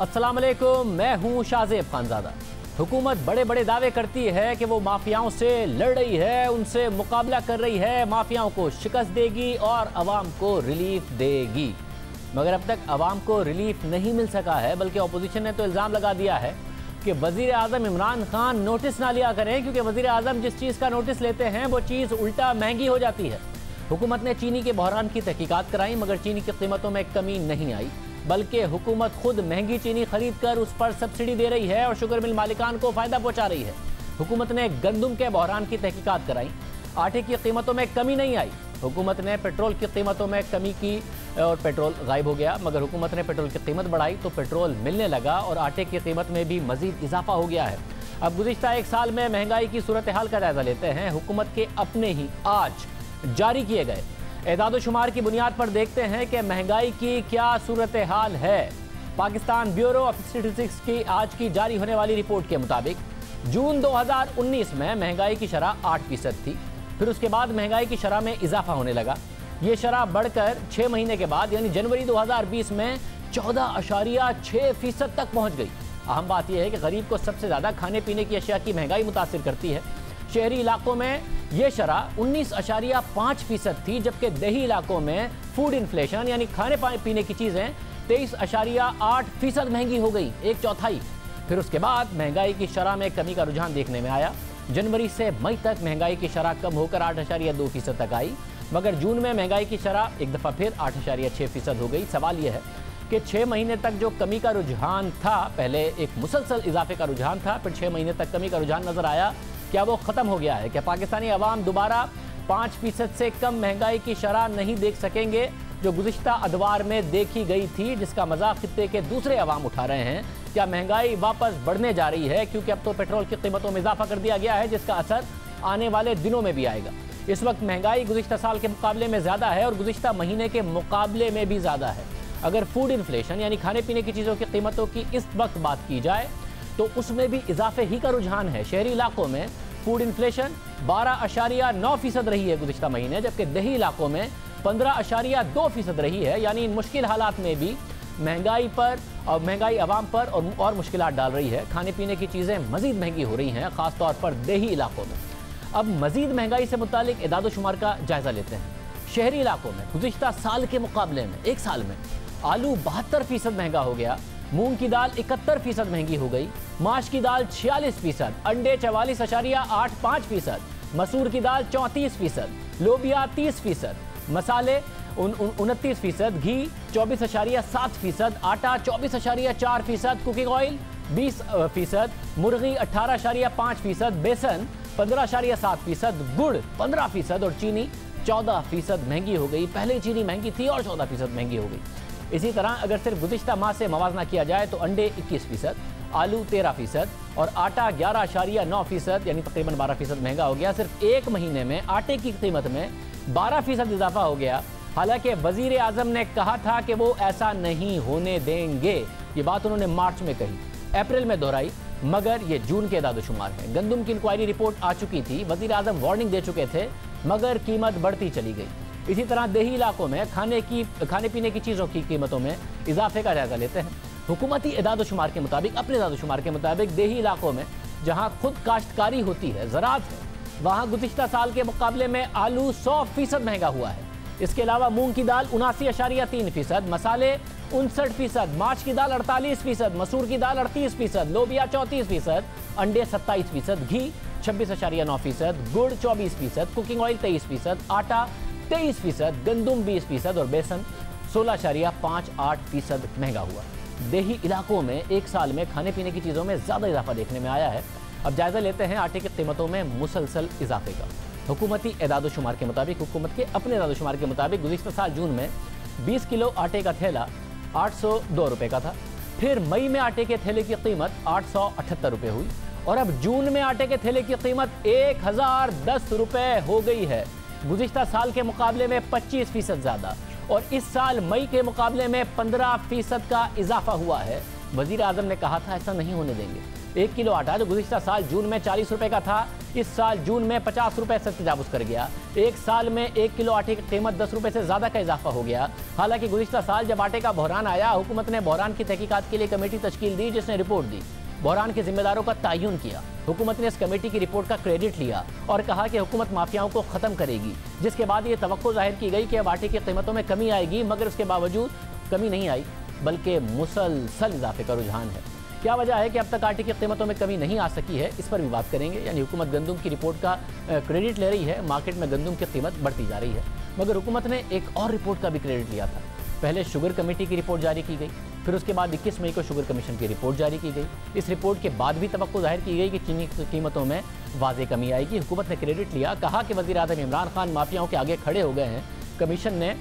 अस्सलाम वालेकुम, मैं हूं शाहजेब खानजादा। हुकूमत बड़े बड़े दावे करती है कि वो माफियाओं से लड़ रही है, उनसे मुकाबला कर रही है, माफियाओं को शिकस्त देगी और अवाम को रिलीफ देगी। मगर अब तक अवाम को रिलीफ नहीं मिल सका है, बल्कि अपोजिशन ने तो इल्ज़ाम लगा दिया है कि वज़ीर आज़म इमरान खान नोटिस ना लिया करें, क्योंकि वज़ीर आज़म जिस चीज़ का नोटिस लेते हैं वो चीज़ उल्टा महंगी हो जाती है। हुकूमत ने चीनी के बहरान की तहकीकात कराई, मगर चीनी की कीमतों में कमी नहीं आई, बल्कि हुकूमत खुद महंगी चीनी खरीद कर उस पर सब्सिडी दे रही है और शुगर मिल मालिकान को फ़ायदा पहुंचा रही है। हुकूमत ने गंदम के बहरान की तहकीकात कराई, आटे की कीमतों में कमी नहीं आई। हुकूमत ने पेट्रोल की कीमतों में कमी की और पेट्रोल गायब हो गया, मगर हुकूमत ने पेट्रोल की कीमत बढ़ाई तो पेट्रोल मिलने लगा और आटे की कीमत में भी मजीद इजाफा हो गया है। अब गुज़िश्ता एक साल में महंगाई की सूरत हाल का जायजा लेते हैं। हुकूमत के अपने ही आज जारी किए गए एदाद शुमार की बुनियाद पर देखते हैं कि महंगाई की क्या सूरत हाल है। पाकिस्तान ब्यूरो ऑफ स्टैटिस्टिक्स की आज की जारी होने वाली रिपोर्ट के मुताबिक जून 2019 में महंगाई की शरह 8% थी। फिर उसके बाद महंगाई की शरह में इजाफा होने लगा। ये शरह बढ़कर 6 महीने के बाद यानी जनवरी 2020 में 14.6% तक पहुंच गई। अहम बात यह है कि गरीब को सबसे ज़्यादा खाने पीने की अशिया की महंगाई मुतासिर करती है। शहरी इलाकों में यह शरह 19.5% थी, जबकि देही इलाकों में फूड इन्फ्लेशन यानी खाने पीने की चीज़ें 23.8% महंगी हो गई, 1/4। फिर उसके बाद महंगाई की शरह में कमी का रुझान देखने में आया। जनवरी से मई तक महंगाई की शरह कम होकर 8.2% तक आई, मगर जून में महंगाई की शरह एक दफ़ा फिर 8.6% हो गई। सवाल यह है कि 6 महीने तक जो कमी का रुझान था, पहले एक मुसलसल इजाफे का रुझान था, फिर 6 महीने तक कमी का रुझान नजर आया, क्या वो ख़त्म हो गया है? क्या पाकिस्तानी अवाम दोबारा 5% से कम महंगाई की शरह नहीं देख सकेंगे जो गुज़िश्ता अदवार में देखी गई थी, जिसका मजाक खित्ते के दूसरे अवाम उठा रहे हैं? क्या महंगाई वापस बढ़ने जा रही है? क्योंकि अब तो पेट्रोल की कीमतों में इजाफा कर दिया गया है, जिसका असर आने वाले दिनों में भी आएगा। इस वक्त महंगाई गुज़िश्ता साल के मुकाबले में ज़्यादा है और गुज़िश्ता महीने के मुकाबले में भी ज़्यादा है। अगर फूड इन्फ्लेशन यानी खाने पीने की चीज़ों की कीमतों की इस वक्त बात की जाए तो उसमें भी इजाफे ही का रुझान है। शहरी इलाकों में फूड इन्फ्लेशन 12.9% रही है गुज़िश्ता महीने, जबकि देही इलाकों में 15.2% रही है। यानी इन मुश्किल हालात में भी महंगाई पर और महंगाई आवाम पर और मुश्किलात डाल रही है। खाने पीने की चीज़ें मज़ीद महंगी हो रही हैं, ख़ासतौर पर देही इलाकों में। अब मज़ीद महंगाई से मुतालिक एदाद शुमार का जायज़ा लेते हैं। शहरी इलाकों में गुज़िश्ता साल के मुकाबले में एक साल में आलू 72% महंगा हो गया, मूंग की दाल 71% महंगी हो गई, माश की दाल 46%, अंडे 44.85%, मसूर की दाल 34%, लोबिया 30%, मसाले 29%, घी 24.7%, आटा 24.4%, कुकिंग ऑयल 20%, मुर्गी 18.5%, बेसन 15.7%, गुड़ 15% और चीनी 14% महंगी हो गई। पहले चीनी महंगी थी और 14% महंगी हो गई। इसी तरह अगर सिर्फ गुज़िश्ता माह से मवाजना किया जाए तो अंडे 21%, आलू 13% और आटा 11.9% यानी तकरीबन 12% महंगा हो गया। सिर्फ एक महीने में आटे की कीमत में 12% इजाफा हो गया। हालांकि वज़ीर आज़म ने कहा था कि वो ऐसा नहीं होने देंगे। ये बात उन्होंने मार्च में कही, अप्रैल में दोहराई, मगर ये जून के एदाद शुमार है। गंदम की इंक्वायरी रिपोर्ट आ चुकी थी, वज़ीर आज़म वार्निंग दे चुके थे, मगर कीमत बढ़ती चली गई। इसी तरह देही इलाकों में खाने पीने की चीज़ों की कीमतों में इजाफे का जायजा लेते हैं। हुकूमती एदाद शुमार के मुताबिक, अपने एदाद शुमार के मुताबिक देही इलाकों में जहां खुद काश्तकारी होती है, ज़राअत है, वहां गुज़िश्ता साल के मुकाबले में आलू 100% महंगा हुआ है। इसके अलावा मूंग की दाल 79.3%, मसाले 59%, माश की दाल 48%, मसूर की दाल 38%, लोबिया 34%, अंडे 27%, घी 26.9%, गुड़ 24%, कुकिंग ऑयल 23%, आटा 23%, गंदम 20% और बेसन 16.58% महंगा हुआ। देही इलाकों में एक साल में खाने पीने की चीज़ों में ज़्यादा इजाफा देखने में आया है। अब जायज़ा लेते हैं आटे की कीमतों में मुसलसल इजाफे का। हुकूमती एदाद शुमार के मुताबिक, हुकूमत के अपने एदाद शुमार के मुताबिक गुज़िश्ता साल जून में 20 किलो आटे का थैला 802 रुपये का था। फिर मई में आटे के थैले की कीमत 878 रुपये हुई और अब जून में आटे के थैले की कीमत 1010 रुपये हो गई है। गुज़िश्ता साल के मुकाबले में 25% ज़्यादा और इस साल मई के मुकाबले में 15% का इजाफा हुआ है। वज़ीर आज़म ने कहा था ऐसा नहीं होने देंगे। 1 किलो आटा जो गुज़िश्ता साल जून में 40 रुपए का था, इस साल जून में 50 रुपए से तजावुज़ कर गया। एक साल में 1 किलो आटे की कीमत 10 रुपए से ज़्यादा का इजाफा हो गया। हालांकि गुज़िश्ता साल जब आटे का बहरान आया, हुकूमत ने बहरान की तहकीकात के लिए कमेटी तश्कील दी, जिसने रिपोर्ट दी, बहरान के जिम्मेदारों का तयन किया। हुकूमत ने इस कमेटी की रिपोर्ट का क्रेडिट लिया और कहा कि हुकूमत माफियाओं को ख़त्म करेगी, जिसके बाद ये तवक्को जाहिर की गई कि अब आटे की कीमतों में कमी आएगी, मगर उसके बावजूद कमी नहीं आई, बल्कि मुसलसल इजाफे का रुझान है। क्या वजह है कि अब तक आटे की कीमतों में कमी नहीं आ सकी है, इस पर भी बात करेंगे। यानी हुकूमत गंदम की रिपोर्ट का क्रेडिट ले रही है, मार्केट में गंदम की कीमत बढ़ती जा रही है, मगर हुकूमत ने एक और रिपोर्ट का भी क्रेडिट लिया था। पहले शुगर कमेटी की रिपोर्ट जारी की गई, फिर उसके बाद 21 मई को शुगर कमीशन की रिपोर्ट जारी की गई। इस रिपोर्ट के बाद भी तवक्को जाहिर की गई कि चीनी की कीमतों में वाज़ेह कमी आएगी। हुकूमत ने क्रेडिट लिया, कहा कि वज़ीर आज़म इमरान खान माफियाओं के आगे खड़े हो गए हैं। कमीशन ने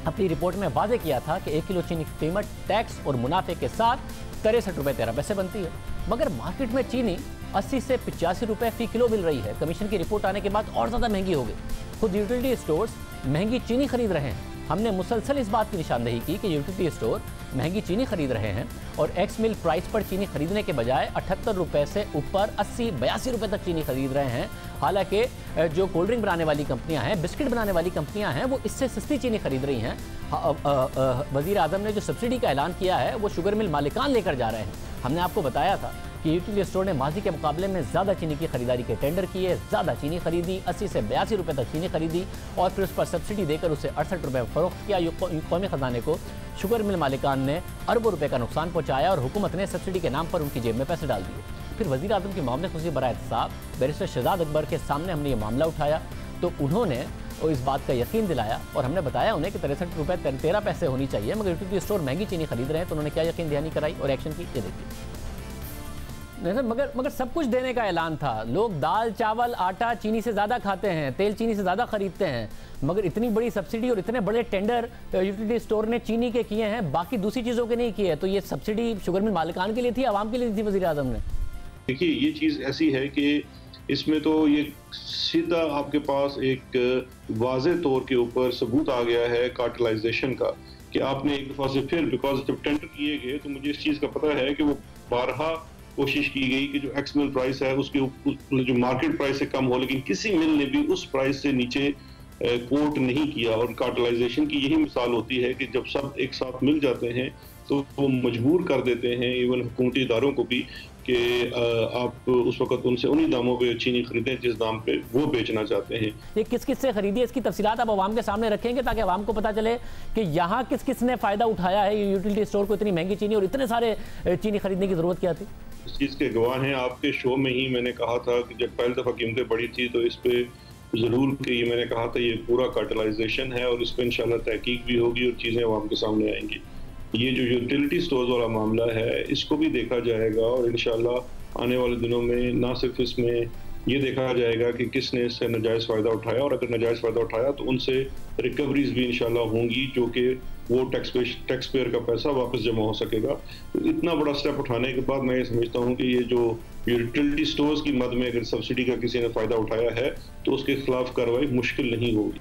अपनी रिपोर्ट में वाज़ेह किया था कि 1 किलो चीनी की कीमत टैक्स और मुनाफे के साथ 63 रुपये 13 पैसे बनती है, मगर मार्केट में चीनी 80 से 85 रुपये फ़ी किलो मिल रही है। कमीशन की रिपोर्ट आने के बाद और ज़्यादा महंगी हो गई। खुद यूटिलिटी स्टोर्स महंगी चीनी खरीद रहे हैं। हमने मुसलसल इस बात की निशानदेही की कि यूटिलिटी स्टोर महंगी चीनी खरीद रहे हैं और एक्स मिल प्राइस पर चीनी खरीदने के बजाय 78 रुपये से ऊपर 80-82 रुपये तक चीनी खरीद रहे हैं। हालांकि जो कोल्ड ड्रिंक बनाने वाली कंपनियां हैं, बिस्किट बनाने वाली कंपनियां हैं, वो इससे सस्ती चीनी खरीद रही हैं। वज़ीर आज़म ने जो सब्सिडी का ऐलान किया है वो शुगर मिल मालिकान लेकर जा रहे हैं। हमने आपको बताया था कि यूटिलिटी स्टोर ने माजी के मुकाबले में ज़्यादा चीनी की खरीदारी के टेंडर किए, ज़्यादा चीनी खरीदी, 80 से 82 रुपये तक चीनी खरीदी और फिर उस पर सब्सिडी देकर उसे 68 रुपये फरोख्त किया। कौमी ख़जाने को शुगर मिल मालिकान ने अरबों रुपये का नुकसान पहुँचाया और हुकूमत ने सब्सिडी के नाम पर उनकी जेब में पैसे डाल दिए। फिर वज़ीर आज़म के मामले खुशी बराए एहतसाब बैरिस्टर शहजाद अकबर के सामने हमने ये मामला उठाया, तो उन्होंने इस बात का यकीन दिलाया और हमने बताया उन्हें कि 63 रुपये 13 पैसे होनी चाहिए, मगर यूटिलिटी स्टोर महंगी चीनी खरीद रहे हैं, तो उन्होंने क्या यकीन दहानी कराई और एक्शन की, ये देखिए। मगर सब कुछ देने का ऐलान था। लोग दाल चावल आटा चीनी से ज़्यादा खाते हैं, तेल चीनी से ज़्यादा खरीदते हैं, मगर इतनी बड़ी सब्सिडी और इतने बड़े टेंडर यूटिलिटी स्टोर ने चीनी के किए हैं, बाकी दूसरी चीज़ों के नहीं किए। तो ये सब्सिडी शुगर मिल मालिकान के लिए थी, आवाम के लिए थी वज़ीर आज़म ने? देखिए, ये चीज़ ऐसी है कि इसमें तो ये सीधा आपके पास एक वाज़े तौर के ऊपर सबूत आ गया है कार्टेलाइजेशन का, कि आपने एक दफ़ा से फिर, बिकॉज जब टेंडर किए गए तो मुझे इस चीज़ का पता है कि वो बारहा कोशिश की गई कि जो एक्स मिल प्राइस है उसके जो मार्केट प्राइस से कम हो, लेकिन किसी मिल ने भी उस प्राइस से नीचे कोट नहीं किया। और कार्टेलाइजेशन की यही मिसाल होती है कि जब सब एक साथ मिल जाते हैं तो वो मजबूर कर देते हैं इवन हुकूमती इदारों को भी कि आप उस वक्त उनसे उन्हीं दामों पे चीनी खरीदें जिस दाम पे वो बेचना चाहते हैं। ये किस किस से खरीदी, इसकी तफसीलात आप आवाम के सामने रखेंगे ताकि आवाम को पता चले कि यहाँ किस किस ने फ़ायदा उठाया है यूटिलिटी स्टोर को इतनी महंगी चीनी और इतने सारे चीनी खरीदने की ज़रूरत क्या थी? इस चीज़ के गवाह हैं। आपके शो में ही मैंने कहा था कि जब पहली दफ़ा कीमतें बढ़ी थी तो इस पे ज़रूर कि ये मैंने कहा था ये पूरा कार्टेलाइजेशन है और इस पर इंशाल्लाह तहकीक भी होगी और चीज़ें आवाम के सामने आएंगी। ये जो यूटिलिटी स्टोर्स वाला मामला है इसको भी देखा जाएगा और इंशाल्लाह आने वाले दिनों में ना सिर्फ इसमें ये देखा जाएगा कि किसने इससे नाजायज़ फ़ायदा उठाया, और अगर नाजायज़ फ़ायदा उठाया तो उनसे रिकवरीज भी इंशाल्लाह होंगी, जो कि वो टैक्स पेयर का पैसा वापस जमा हो सकेगा। तो इतना बड़ा स्टेप उठाने के बाद मैं ये समझता हूँ कि ये जो यूटिलिटी स्टोर्स की मद में अगर सब्सिडी का किसी ने फ़ायदा उठाया है तो उसके खिलाफ कार्रवाई मुश्किल नहीं होगी।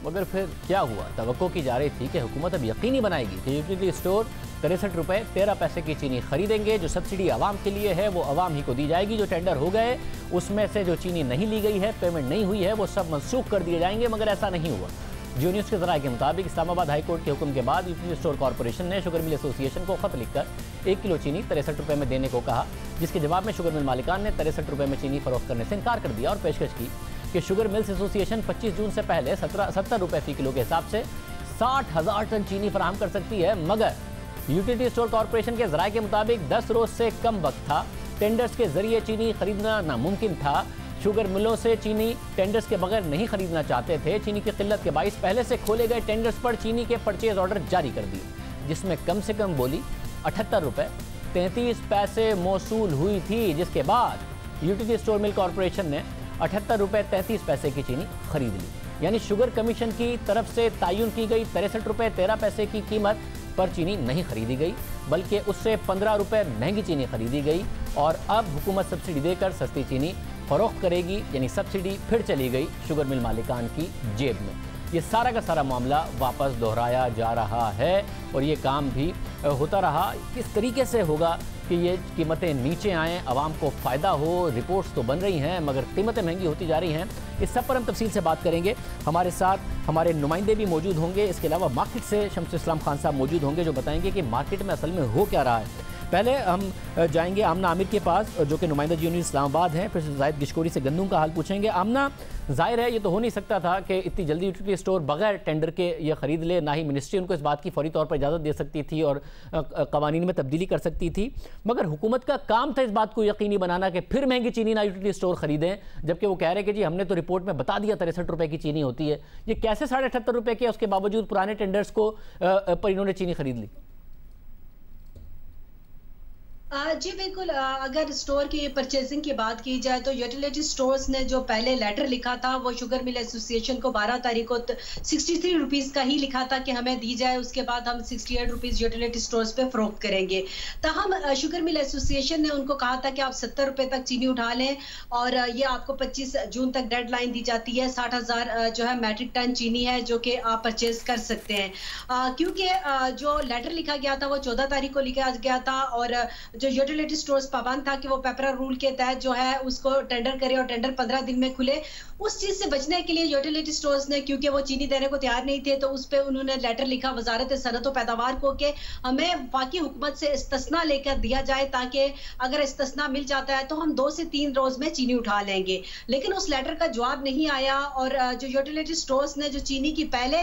मगर फिर क्या हुआ? तवक्को की जा रही थी कि हुकूमत अब यकीनी बनाएगी कि यूटिलिटी स्टोर 63 रुपये 13 पैसे की चीनी खरीदेंगे। जो सब्सिडी आवाम के लिए है वो आवाम ही को दी जाएगी। जो टेंडर हो गए उसमें से जो चीनी नहीं ली गई है, पेमेंट नहीं हुई है, वो सब मनसूख कर दिए जाएंगे, मगर ऐसा नहीं हुआ। जियो न्यूज़ के ज़राए के मुताबिक इस्लामाबाद हाई कोर्ट के हुक्म के बाद यूटिलिटी स्टोर कॉरपोरेशन ने शुगर मिल एसोसिएशन को खत लिखकर 1 किलो चीनी 63 रुपये में देने को कहा, जिसके जवाब में शुगर मिल मालिकान ने 63 रुपये में चीनी फरोख्त करने से इनकार कर दिया और पेशकश की कि शुगर मिल्स एसोसिएशन 25 जून से पहले 70 रुपये फ़ी किलो के हिसाब से 60,000 टन चीनी फराहम कर सकती है। मगर यूटिलिटी स्टोर कॉरपोरेशन के ज़राए के मुताबिक 10 रोज़ से कम वक्त था, टेंडर्स के जरिए चीनी खरीदना नामुमकिन था। शुगर मिलों से चीनी टेंडर्स के बगैर नहीं खरीदना चाहते थे। चीनी की किल्लत के बाइस पहले से खोले गए टेंडर्स पर चीनी के परचेज ऑर्डर जारी कर दिए, जिसमें कम से कम बोली 78 रुपये 33 पैसे मौसूल हुई थी, जिसके बाद यूटिलिटी स्टोर मिल कॉरपोरेशन ने 78 रुपये 33 पैसे की चीनी खरीद ली। यानी शुगर कमीशन की तरफ से तयन की गई 63 रुपये 13 पैसे की कीमत पर चीनी नहीं खरीदी गई, बल्कि उससे 15 रुपये महंगी चीनी खरीदी गई। और अब हुकूमत सब्सिडी देकर सस्ती चीनी फरोख्त करेगी, यानी सब्सिडी फिर चली गई शुगर मिल मालिकान की जेब में। ये सारा का सारा मामला वापस दोहराया जा रहा है और ये काम भी होता रहा। किस तरीके से होगा कि ये कीमतें नीचे आएँ, आवाम को फ़ायदा हो। रिपोर्ट्स तो बन रही हैं मगर कीमतें महंगी होती जा रही हैं। इस सब पर हम तफसील से बात करेंगे। हमारे साथ हमारे नुमाइंदे भी मौजूद होंगे। इसके अलावा मार्केट से शम्स इस्लाम खान साहब मौजूद होंगे जो बताएंगे कि मार्केट में असल में हो क्या रहा है। पहले हम जाएंगे आमना आमिर के पास जो कि नुमाइंदा यूनियन इस्लामाबाद हैं। फिर जाहिद गिशकोरी से गंदम का हाल पूछेंगे। आमना, जाहिर है ये तो हो नहीं सकता था कि इतनी जल्दी यूटिलिटी स्टोर बगैर टेंडर के ये ख़रीद ले, ना ही मिनिस्ट्री उनको इस बात की फौरी तौर पर इजाज़त दे सकती थी और कवानीन में तब्दीली कर सकती थी। मगर हुकूमत का काम था इस बात को यकीनी बनाना कि फिर महंगी चीनी ना यूटिलिटी स्टोर खरीदें, जबकि वो कह रहे हैं कि जी हमने तो रिपोर्ट में बता दिया 63 रुपये की चीनी होती है। ये कैसे 78.5 रुपये के उसके बावजूद पुराने टेंडर्स को पर इन्होंने चीनी खरीद ली? जी बिल्कुल, अगर स्टोर की परचेजिंग की बात की जाए तो यूटिलिटी स्टोर्स ने जो पहले लेटर लिखा था वो शुगर मिल एसोसिएशन को 12 तारीख को 63 रुपीज़ का ही लिखा था कि हमें दी जाए, उसके बाद हम 68 रुपीज़ यूटिलिटी स्टोर्स पे फरोख्त करेंगे। तहम शुगर मिल एसोसिएशन ने उनको कहा था कि आप 70 रुपये तक चीनी उठा लें और ये आपको 25 जून तक डेडलाइन दी जाती है। 60,000 जो है मैट्रिक टन चीनी है जो कि आप परचेज कर सकते हैं। क्योंकि जो लेटर लिखा गया था वो 14 तारीख को लिखा गया था और जो यूटिलिटी स्टोर्स पाबंद था कि वो पेपरा रूल के तहत जो है उसको टेंडर करे और टेंडर 15 दिन में खुले। उस चीज से बचने के लिए यूटिलिटी स्टोर्स ने, क्योंकि वो चीनी देने को तैयार नहीं थे, तो उस पे उन्होंने लेटर लिखा वजारत सनअत व पैदावार को कि हमें वफाकी हुकूमत से इस्तिस्ना लेकर दिया जाए ताकि अगर इस्तिस्ना मिल जाता है तो हम 2 से 3 रोज में चीनी उठा लेंगे। लेकिन उस लेटर का जवाब नहीं आया और जो यूटिलिटी स्टोर्स ने जो चीनी की पहले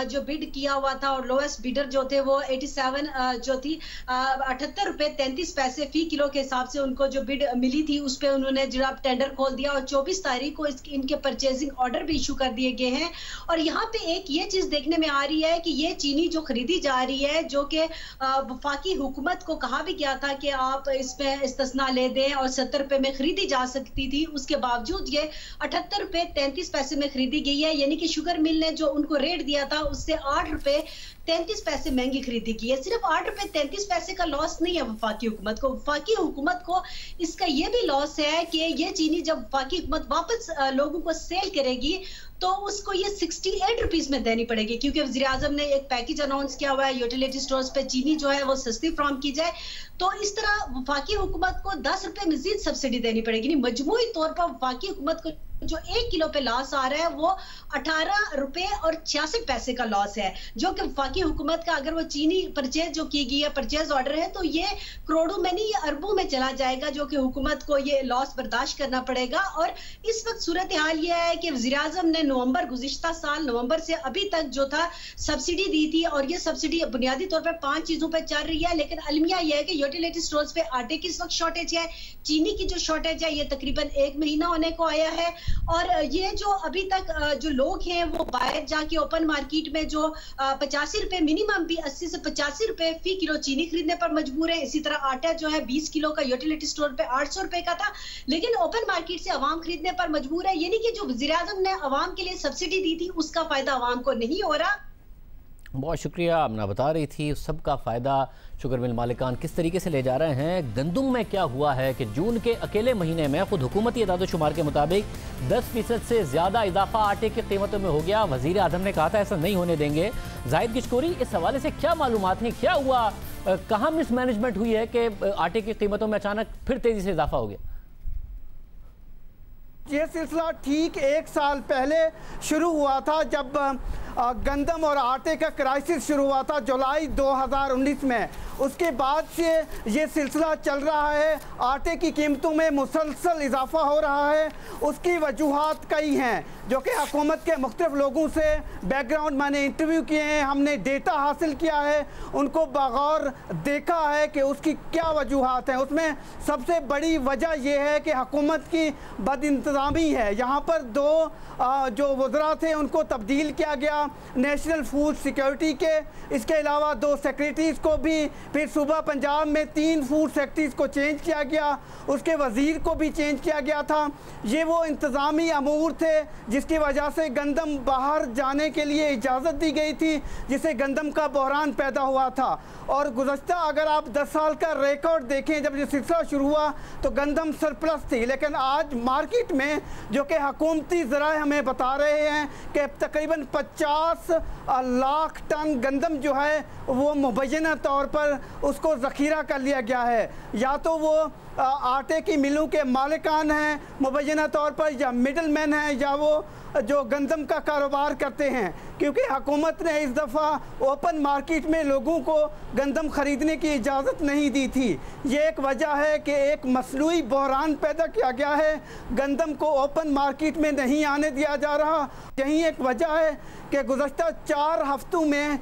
जो बिड किया हुआ था और लोएस्ट बिडर जो थे वो 87 जो थी 78 रुपये 33 पैसे फी किलो के हिसाब से उनको जो बिड मिली थी उस पे उन्होंने जो टेंडर खोल दिया और 24 तारीख को इनके परचेजिंग ऑर्डर भी इशू कर दिए गए हैं। और यहाँ पे एक ये चीज देखने में आ रही है कि ये चीनी जो खरीदी जा रही है जो कि वफाकी हुकूमत को कहा भी गया था कि आप इसमें इस्तिस्ना ले दें और 70 रुपए में खरीदी जा सकती थी, उसके बावजूद ये 78 रुपये 33 पैसे में खरीदी गई है। यानी कि शुगर मिल ने जो उनको रेट दिया था उससे 8 रुपये 33 पैसे महंगी खरीदी की है। सिर्फ 8 रुपये 33 पैसे का लॉस नहीं है वफाकी हुकूमत को। वफाकी हुकूमत को इसका ये भी लॉस है कि ये चीनी जब वफाकी हुकूमत वापस लोगों को सेल करेगी तो उसको ये 68 रुपीज में देनी पड़ेगी, क्योंकि वज़ीर आज़म ने एक पैकेज अनाउंस किया हुआ है यूटिलिटी स्टोर्स पे चीनी जो है वो सस्ती फ्राहम की जाए। तो इस तरह वफाकी हुकूमत को 10 रुपए मजीद सब्सिडी देनी पड़ेगी। मजमूई तौर पर वफाकी हुकूमत को जो 1 किलो पे लॉस आ रहा है वो 18 रुपए और 66 पैसे का लॉस है, जो कि वफाकी हुकूमत का अगर वो चीनी परचेज जो की गई है परचेज ऑर्डर है तो ये करोड़ों में नहीं, ये अरबों में चला जाएगा, जो कि हुकूमत को ये लॉस बर्दाश्त करना पड़ेगा। और इस वक्त सूरत हाल ये है कि वज़ीर आज़म ने गुज़िश्ता साल नवंबर से अभी तक जो था सब्सिडी दी थी और ये सब्सिडी बुनियादी तौर पर 5 चीजों पर चल रही है। लेकिन अलमिया यह है कि यूटिलिटी स्टोर्स पे आटे की इस वक्त शॉर्टेज है, चीनी की जो शॉर्टेज है ये तकरीबन 1 महीना होने को आया है। और ये जो अभी तक जो लोग हैं वो बाहर जाके ओपन मार्केट में जो 85 रुपए मिनिमम भी 80 से 85 रुपए फी किलो चीनी खरीदने पर मजबूर है। इसी तरह आटा जो है 20 किलो का यूटिलिटी स्टोर पे 800 रुपए का था, लेकिन ओपन मार्केट से अवाम खरीदने पर मजबूर है। यानी कि जो वज़ीर आज़म ने अवाम के लिए सब्सिडी दी थी उसका फायदा अवाम को नहीं हो रहा। बहुत शुक्रिया। आमना बता रही थी सबका फ़ायदा शुगर मिल मालिकान किस तरीके से ले जा रहे हैं। गंदम में क्या हुआ है कि जून के अकेले महीने में खुद हुकूमती इदाद-ओ-शुमार के मुताबिक 10% से ज़्यादा इजाफा आटे की कीमतों में हो गया। वज़ीर आज़म ने कहा था ऐसा नहीं होने देंगे। जाहिद गिशकोरी, इस हवाले से क्या मालूमात हैं, क्या हुआ, कहाँ मिसमैनेजमेंट हुई है कि आटे की कीमतों में अचानक फिर तेज़ी से इजाफा हो गया? ये सिलसिला ठीक 1 साल पहले शुरू हुआ था जब गंदम और आटे का क्राइसिस शुरू हुआ था जुलाई 2019 में। उसके बाद से ये सिलसिला चल रहा है, आटे की कीमतों में मुसलसल इजाफा हो रहा है। उसकी वजूहात कई हैं जो कि हुकूमत के मुख्तलिफ लोगों से बैकग्राउंड मैंने इंटरव्यू किए हैं, हमने डेटा हासिल किया है, उनको बगौर देखा है कि उसकी क्या वजूहात हैं। उसमें सबसे बड़ी वजह यह है कि हुकूमत की बदइंतज़ामी है। यहाँ पर 2 जो वज़रा थे उनको तब्दील किया गया नेशनल फूड सिक्योरिटी के, इसके अलावा 2 सेक्रेटरीज़ को भी, फिर सूबा पंजाब में 3 फूड सेक्रेटरीज़ को चेंज किया गया, उसके वज़ीर को भी चेंज किया गया था। ये वो इंतज़ामी अमूर थे जिसकी वजह से गंदम बाहर जाने के लिए इजाज़त दी गई थी, जिससे गंदम का बहरान पैदा हुआ था। और गुज़श्ता अगर आप 10 साल का रिकॉर्ड देखें, जब ये सिलसिला शुरू हुआ तो गंदम सरप्लस थी, लेकिन आज मार्केट में जो कि हुकूमती ज़राए हमें बता रहे हैं कि तकरीबन 50 लाख टन गंदम जो है वो मुबैना तौर पर उसको ज़ख़ीरा कर लिया गया है। या तो वो आटे की मिलों के मालिकान हैं मुबैना तौर पर, या मिडल मैन हैं, या वो जो गंदम का कारोबार करते हैं, क्योंकि हुकूमत ने इस दफ़ा ओपन मार्केट में लोगों को गंदम ख़रीदने की इजाज़त नहीं दी थी। ये एक वजह है कि एक मसनूई बहरान पैदा किया गया है, गंदम को ओपन मार्केट में नहीं आने दिया जा रहा। यही एक वजह है कि गुज़श्ता 4 हफ्तों में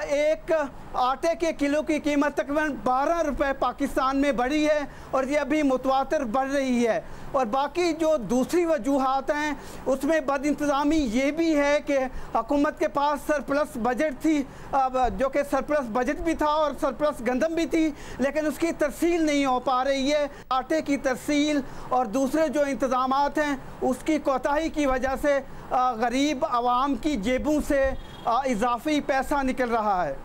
एक आटे के किलो की कीमत तकरीबन 12 रुपये पाकिस्तान में बढ़ी है और ये अभी मुतवातिर बढ़ रही है। और बाकी जो दूसरी वजूहात हैं उसमें बदइंतज़ामी ये भी है कि हुकूमत के पास सरप्लस बजट थी, जो कि सरप्लस बजट भी था और सरप्लस गंदम भी थी, लेकिन उसकी तरसील नहीं हो पा रही है। आटे की तरसील और दूसरे जो इंतज़ामात हैं उसकी कोताही की वजह से गरीब आवाम की जेबों से इजाफी पैसा निकल रहा है।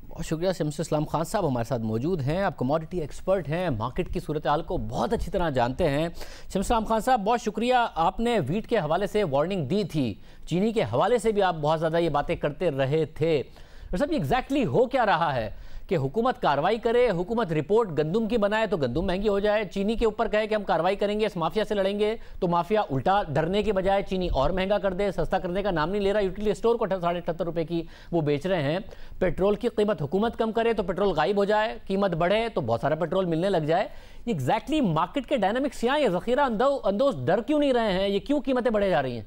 बहुत शुक्रिया। शम्स इस्लाम खान साहब हमारे साथ मौजूद हैं। आप कमोडिटी एक्सपर्ट हैं, मार्केट की सूरत हाल को बहुत अच्छी तरह जानते हैं। शम्स इस्लाम खान साहब बहुत शुक्रिया। आपने वीट के हवाले से वार्निंग दी थी, चीनी के हवाले से भी आप बहुत ज़्यादा ये बातें करते रहे थे। और सब एग्जैक्टली हो क्या रहा है कि हुकूमत कार्रवाई करे, हुकूमत रिपोर्ट गंदम की बनाए तो गंदम महंगी हो जाए, चीनी के ऊपर कहे कि हम कार्रवाई करेंगे, इस माफिया से लड़ेंगे, तो माफिया उल्टा डरने के बजाय चीनी और महंगा कर दे, सस्ता करने का नाम नहीं ले रहा। यूटिलिटी स्टोर को 78.5 रुपये की वो बेच रहे हैं। पेट्रोल की कीमत हुकूमत कम करे तो पेट्रोल गायब हो जाए, कीमत बढ़े तो बहुत सारा पेट्रोल मिलने लग जाए। एग्जैक्टली मार्केट के डायनामिक्स यहाँ, ये ज़ख़ीरा अंदोज़ डर क्यों नहीं रहे हैं, ये क्यों कीमतें बढ़े जा रही हैं?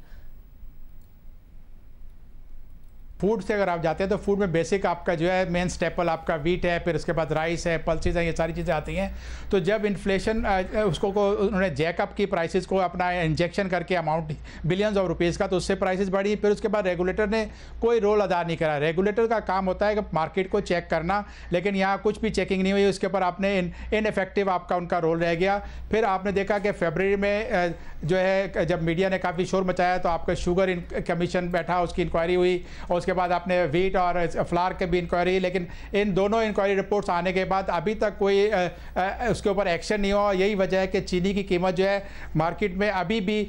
फूड से अगर आप जाते हैं तो फूड में बेसिक आपका जो है मेन स्टेपल आपका वीट है, फिर उसके बाद राइस है, पल्सेस हैं, ये सारी चीज़ें आती हैं। तो जब इन्फ्लेशन उसको को उन्होंने जैकअप की प्राइसेस को अपना इंजेक्शन करके अमाउंट बिलियंस ऑफ रुपीज़ का, तो उससे प्राइसेस बढ़ी। फिर उसके बाद रेगुलेटर ने कोई रोल अदा नहीं करा। रेगुलेटर का काम होता है कि मार्केट को चेक करना, लेकिन यहाँ कुछ भी चेकिंग नहीं हुई। उसके ऊपर आपने इनइफेक्टिव आपका उनका रोल रह गया। फिर आपने देखा कि फरवरी में जो है जब मीडिया ने काफ़ी शोर मचाया तो आपका शुगर कमीशन बैठा, उसकी इंक्वायरी हुई, और उसके बाद आपने वीट और फ्लावर के भी इंक्वायरी, लेकिन इन दोनों इंक्वायरी रिपोर्ट्स आने के बाद अभी तक कोई उसके ऊपर एक्शन नहीं हुआ। यही वजह है कि चीनी की कीमत जो है मार्केट में अभी भी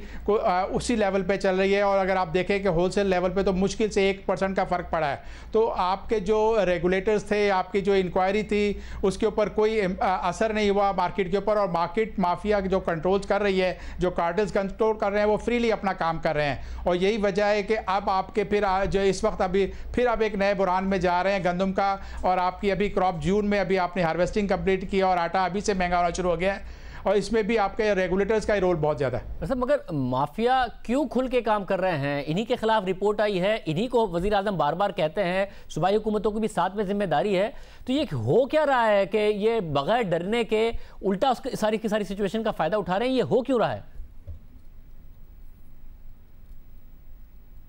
उसी लेवल पे चल रही है। और अगर आप देखें कि होलसेल लेवल पे तो मुश्किल से 1% का फ़र्क पड़ा है। तो आपके जो रेगुलेटर्स थे, आपकी जो इंक्वायरी थी, उसके ऊपर कोई असर नहीं हुआ मार्केट के ऊपर। और मार्केट माफिया जो कंट्रोल्स कर रही है, जो कार्टेल्स कंट्रोल कर रहे हैं, वो फ्रीली अपना काम कर रहे हैं। और यही वजह है कि अब आपके फिर जो इस वक्त अभी फिर आप एक नए बुरान में जा रहे हैं गंदम का। और आपकी अभी क्रॉप जून में अभी आपने हार्वेस्टिंग कंप्लीट की और आटा अभी से महंगा होना शुरू हो गया है। और इसमें भी आपके रेगुलेटर्स का रोल बहुत ज़्यादा है। मतलब मगर माफिया क्यों खुल के काम कर रहे हैं? इन्हीं के खिलाफ रिपोर्ट आई है, इन्हीं को वज़ीर आज़म बार बार कहते हैं, सूबाई हुकूमतों की भी साथ में जिम्मेदारी है। तो ये हो क्या रहा है कि ये बगैर डरने के उल्टा सारी की सारी सिचुएशन का फ़ायदा उठा रहे हैं? ये हो क्यों रहा है?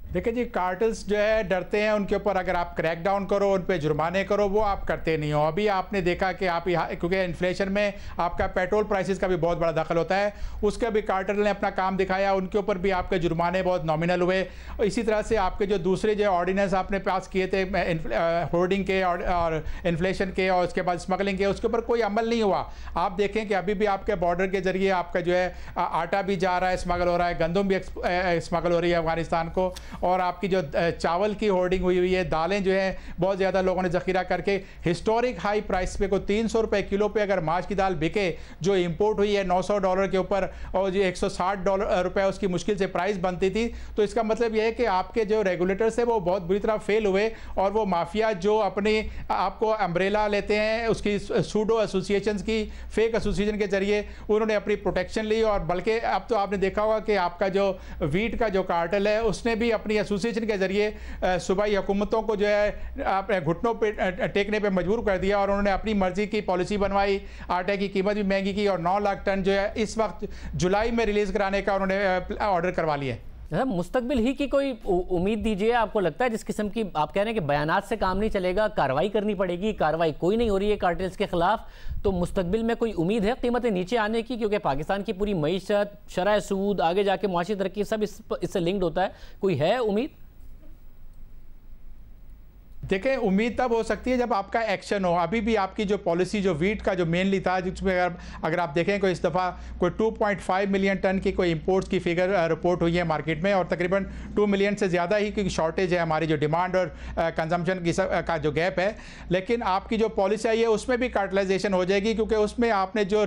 देखिए जी, कार्टल्स जो है डरते हैं, उनके ऊपर अगर आप क्रैक डाउन करो, उन पे जुर्माने करो, वो आप करते नहीं हो। अभी आपने देखा कि आप यहाँ, क्योंकि इन्फ्लेशन में आपका पेट्रोल प्राइसेस का भी बहुत बड़ा दखल होता है, उसका भी कार्टल ने अपना काम दिखाया, उनके ऊपर भी आपके जुर्माने बहुत नॉमिनल हुए। और इसी तरह से आपके जो दूसरे जो ऑर्डिनेंस आपने पास किए थे होर्डिंग के और इन्फ्लेशन के और उसके बाद स्मगलिंग के, उसके ऊपर कोई अमल नहीं हुआ। आप देखें कि अभी भी आपके बॉर्डर के जरिए आपका जो है आटा भी जा रहा है, स्मगल हो रहा है, गंदम भी स्मगल हो रही है अफगानिस्तान को। और आपकी जो चावल की होर्डिंग हुई है, दालें जो है बहुत ज़्यादा लोगों ने ज़ख़ीरा करके हिस्टोरिक हाई प्राइस पे को 300 रुपये किलो पे अगर मार्च की दाल बिके, जो इंपोर्ट हुई है $900 के ऊपर, और जो $160 रुपये उसकी मुश्किल से प्राइस बनती थी। तो इसका मतलब यह है कि आपके जो रेगुलेटर्स है वो बहुत बुरी तरह फेल हुए। और वो माफिया जो अपनी आपको अम्ब्रेला लेते हैं, उसकी सूडो एसोसिएशंस की फेक एसोसिएशन के जरिए उन्होंने अपनी प्रोटेक्शन ली। और बल्कि अब तो आपने देखा होगा कि आपका जो वीट का जो कार्टेल है, उसने भी अपनी एसोसिएशन के जरिए सूबाई हुकूमतों को जो है अपने घुटनों पे टेकने पे मजबूर कर दिया। और उन्होंने अपनी मर्जी की पॉलिसी बनवाई, आटे की कीमत भी महंगी की, और 9 लाख टन जो है इस वक्त जुलाई में रिलीज़ कराने का उन्होंने ऑर्डर करवा लिया। मुस्तकबिल ही की कोई उम्मीद दीजिए। आपको लगता है जिस किस्म की आप कह रहे हैं कि बयानात से काम नहीं चलेगा, कार्रवाई करनी पड़ेगी, कार्रवाई कोई नहीं हो रही है कार्टेल्स के खिलाफ, तो मुस्तकबिल में कोई उम्मीद है कीमतें नीचे आने की? क्योंकि पाकिस्तान की पूरी मईशत, शरह सूद, आगे जाके मुआशी तरक्की सब इससे लिंक्ड होता है। कोई है उम्मीद? देखें, उम्मीद तब हो सकती है जब आपका एक्शन हो। अभी भी आपकी जो पॉलिसी, जो वीट का जो मेनली था, जिसमें अगर आप देखें कोई इस दफ़ा कोई 2.5 मिलियन टन की कोई इंपोर्ट्स की फिगर रिपोर्ट हुई है मार्केट में, और तकरीबन 2 मिलियन से ज़्यादा ही क्योंकि शॉर्टेज है हमारी जो डिमांड और कंजम्पशन की का जो गैप है। लेकिन आपकी जो पॉलिसी आई है उसमें भी कार्टलाइजेशन हो जाएगी, क्योंकि उसमें आपने जो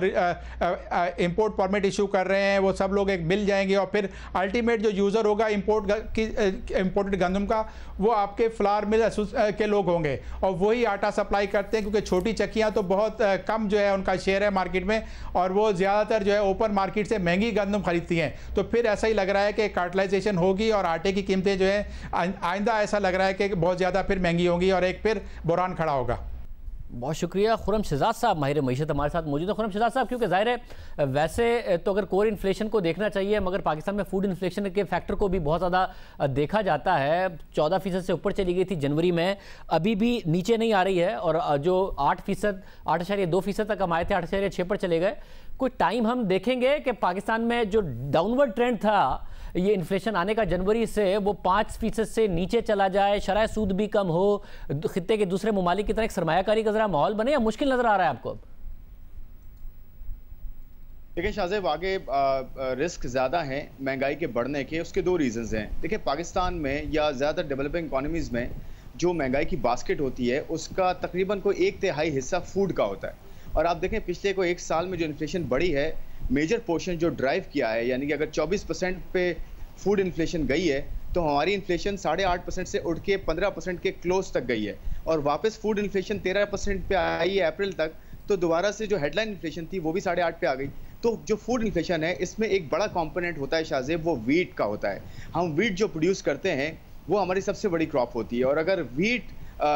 इम्पोर्ट परमिट इशू कर रहे हैं वो सब लोग एक मिल जाएंगे, और फिर अल्टीमेट जो यूज़र होगा इम्पोर्टेड गंदम का, वो आपके फ्लावर मिल के लोग होंगे, और वही आटा सप्लाई करते हैं, क्योंकि छोटी चक्कियां तो बहुत कम जो है उनका शेयर है मार्केट में, और वो ज़्यादातर जो है ओपन मार्केट से महंगी गंदम खरीदती हैं। तो फिर ऐसा ही लग रहा है कि कार्टलाइजेशन होगी और आटे की कीमतें जो है आइंदा ऐसा लग रहा है कि बहुत ज़्यादा फिर महंगी होंगी और एक फिर बुरान खड़ा होगा। बहुत शुक्रिया। खुर्रम शहजाद साहब माहिर मईशत हमारे साथ मौजूद है। खुर्रम शहजाद साहब, क्योंकि ज़ाहिर है वैसे तो अगर कोर इन्फ्लेशन को देखना चाहिए, मगर पाकिस्तान में फूड इन्फ्लेशन के फैक्टर को भी बहुत ज़्यादा देखा जाता है। 14% से ऊपर चली गई थी जनवरी में, अभी भी नीचे नहीं आ रही है, और जो 8%, 8.2% तक हम आए थे, 8.6 पर चले गए। कोई टाइम हम देखेंगे कि पाकिस्तान में जो डाउनवर्ड ट्रेंड था ये इन्फ्लेशन आने का जनवरी से, वो 5% से नीचे चला जाए, शरह सूद भी कम हो, खित्ते के दूसरे ममालिक की तरह एक सरमायाकारी का जरा माहौल बने, या मुश्किल नजर आ रहा है आपको? देखिए शाहजेब, आगे रिस्क ज़्यादा हैं महंगाई के बढ़ने के। उसके दो रीजंस हैं। देखिए, पाकिस्तान में या ज़्यादातर डेवलपिंग इकोनॉमीज़ में जो महंगाई की बास्केट होती है उसका तकरीबन कोई 1/3 हिस्सा फूड का होता है। और आप देखें पिछले कोई 1 साल में जो इन्फ्लेशन बढ़ी है, मेजर पोर्शन जो ड्राइव किया है, यानी कि अगर 24% पे फूड इन्फ्लेशन गई है तो हमारी इन्फ्लेशन 8.5% से उठ के 15% के क्लोज तक गई है, और वापस फूड इन्फ्लेशन 13% पे आई है अप्रैल तक। तो दोबारा से जो हेडलाइन इन्फ्लेशन थी वो भी 8.5 पे आ गई। तो जो फूड इन्फ्लेशन है इसमें एक बड़ा कंपोनेंट होता है शाहजेब, वो वीट का होता है। हम वीट जो प्रोड्यूस करते हैं वो हमारी सबसे बड़ी क्रॉप होती है, और अगर वीट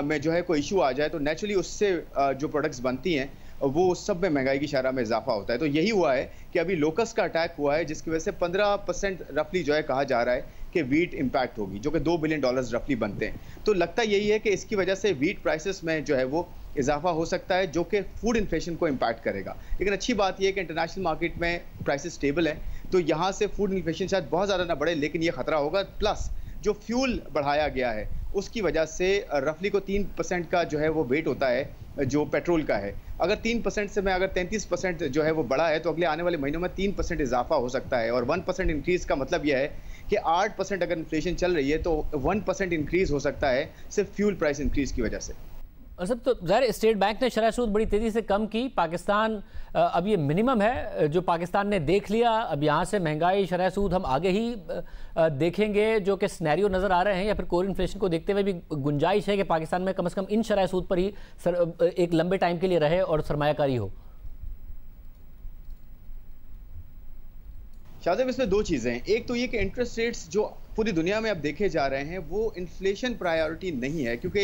में जो है कोई इशू आ जाए तो नेचुरली उससे जो प्रोडक्ट्स बनती हैं वो उस सब में महंगाई की शरह में इजाफा होता है। तो यही हुआ है कि अभी लोकस का अटैक हुआ है, जिसकी वजह से 15% रफली जो है कहा जा रहा है कि वीट इम्पैक्ट होगी, जो कि $2 बिलियन रफली बनते हैं। तो लगता यही है कि इसकी वजह से वीट प्राइसेस में जो है वो इजाफा हो सकता है, जो कि फूड इन्फ्लेशन को इम्पैक्ट करेगा। लेकिन अच्छी बात यह है कि इंटरनेशनल मार्केट में प्राइसेस स्टेबल है, तो यहाँ से फूड इन्फ्लेशन शायद बहुत ज़्यादा ना बढ़े, लेकिन ये खतरा होगा। प्लस जो फ्यूल बढ़ाया गया है उसकी वजह से रफली को 3% का जो है वो वेट होता है जो पेट्रोल का है। अगर 3% से मैं अगर 33% जो है वो बढ़ा है, तो अगले आने वाले महीनों में 3% इजाफा हो सकता है। और 1% इंक्रीज़ का मतलब यह है कि 8% अगर इन्फ्लेशन चल रही है तो 1% इंक्रीज़ हो सकता है सिर्फ फ्यूल प्राइस इंक्रीज़ की वजह से। और सब तो ज़ाहिर स्टेट बैंक ने शरह सूद बड़ी तेज़ी से कम की। पाकिस्तान अब ये मिनिमम है जो पाकिस्तान ने देख लिया। अब यहाँ से महंगाई, शरह सूद हम आगे ही देखेंगे जो कि सिनेरियो नज़र आ रहे हैं, या फिर कोर इन्फ्लेशन को देखते हुए भी गुंजाइश है कि पाकिस्तान में कम से कम इन शरह सूद पर ही एक लंबे टाइम के लिए रहे और सरमायाकारी हो। शाहजेब, इसमें दो चीज़ें हैं। एक तो ये कि इंटरेस्ट रेट्स जो पूरी दुनिया में अब देखे जा रहे हैं वो इन्फ्लेशन प्रायोरिटी नहीं है, क्योंकि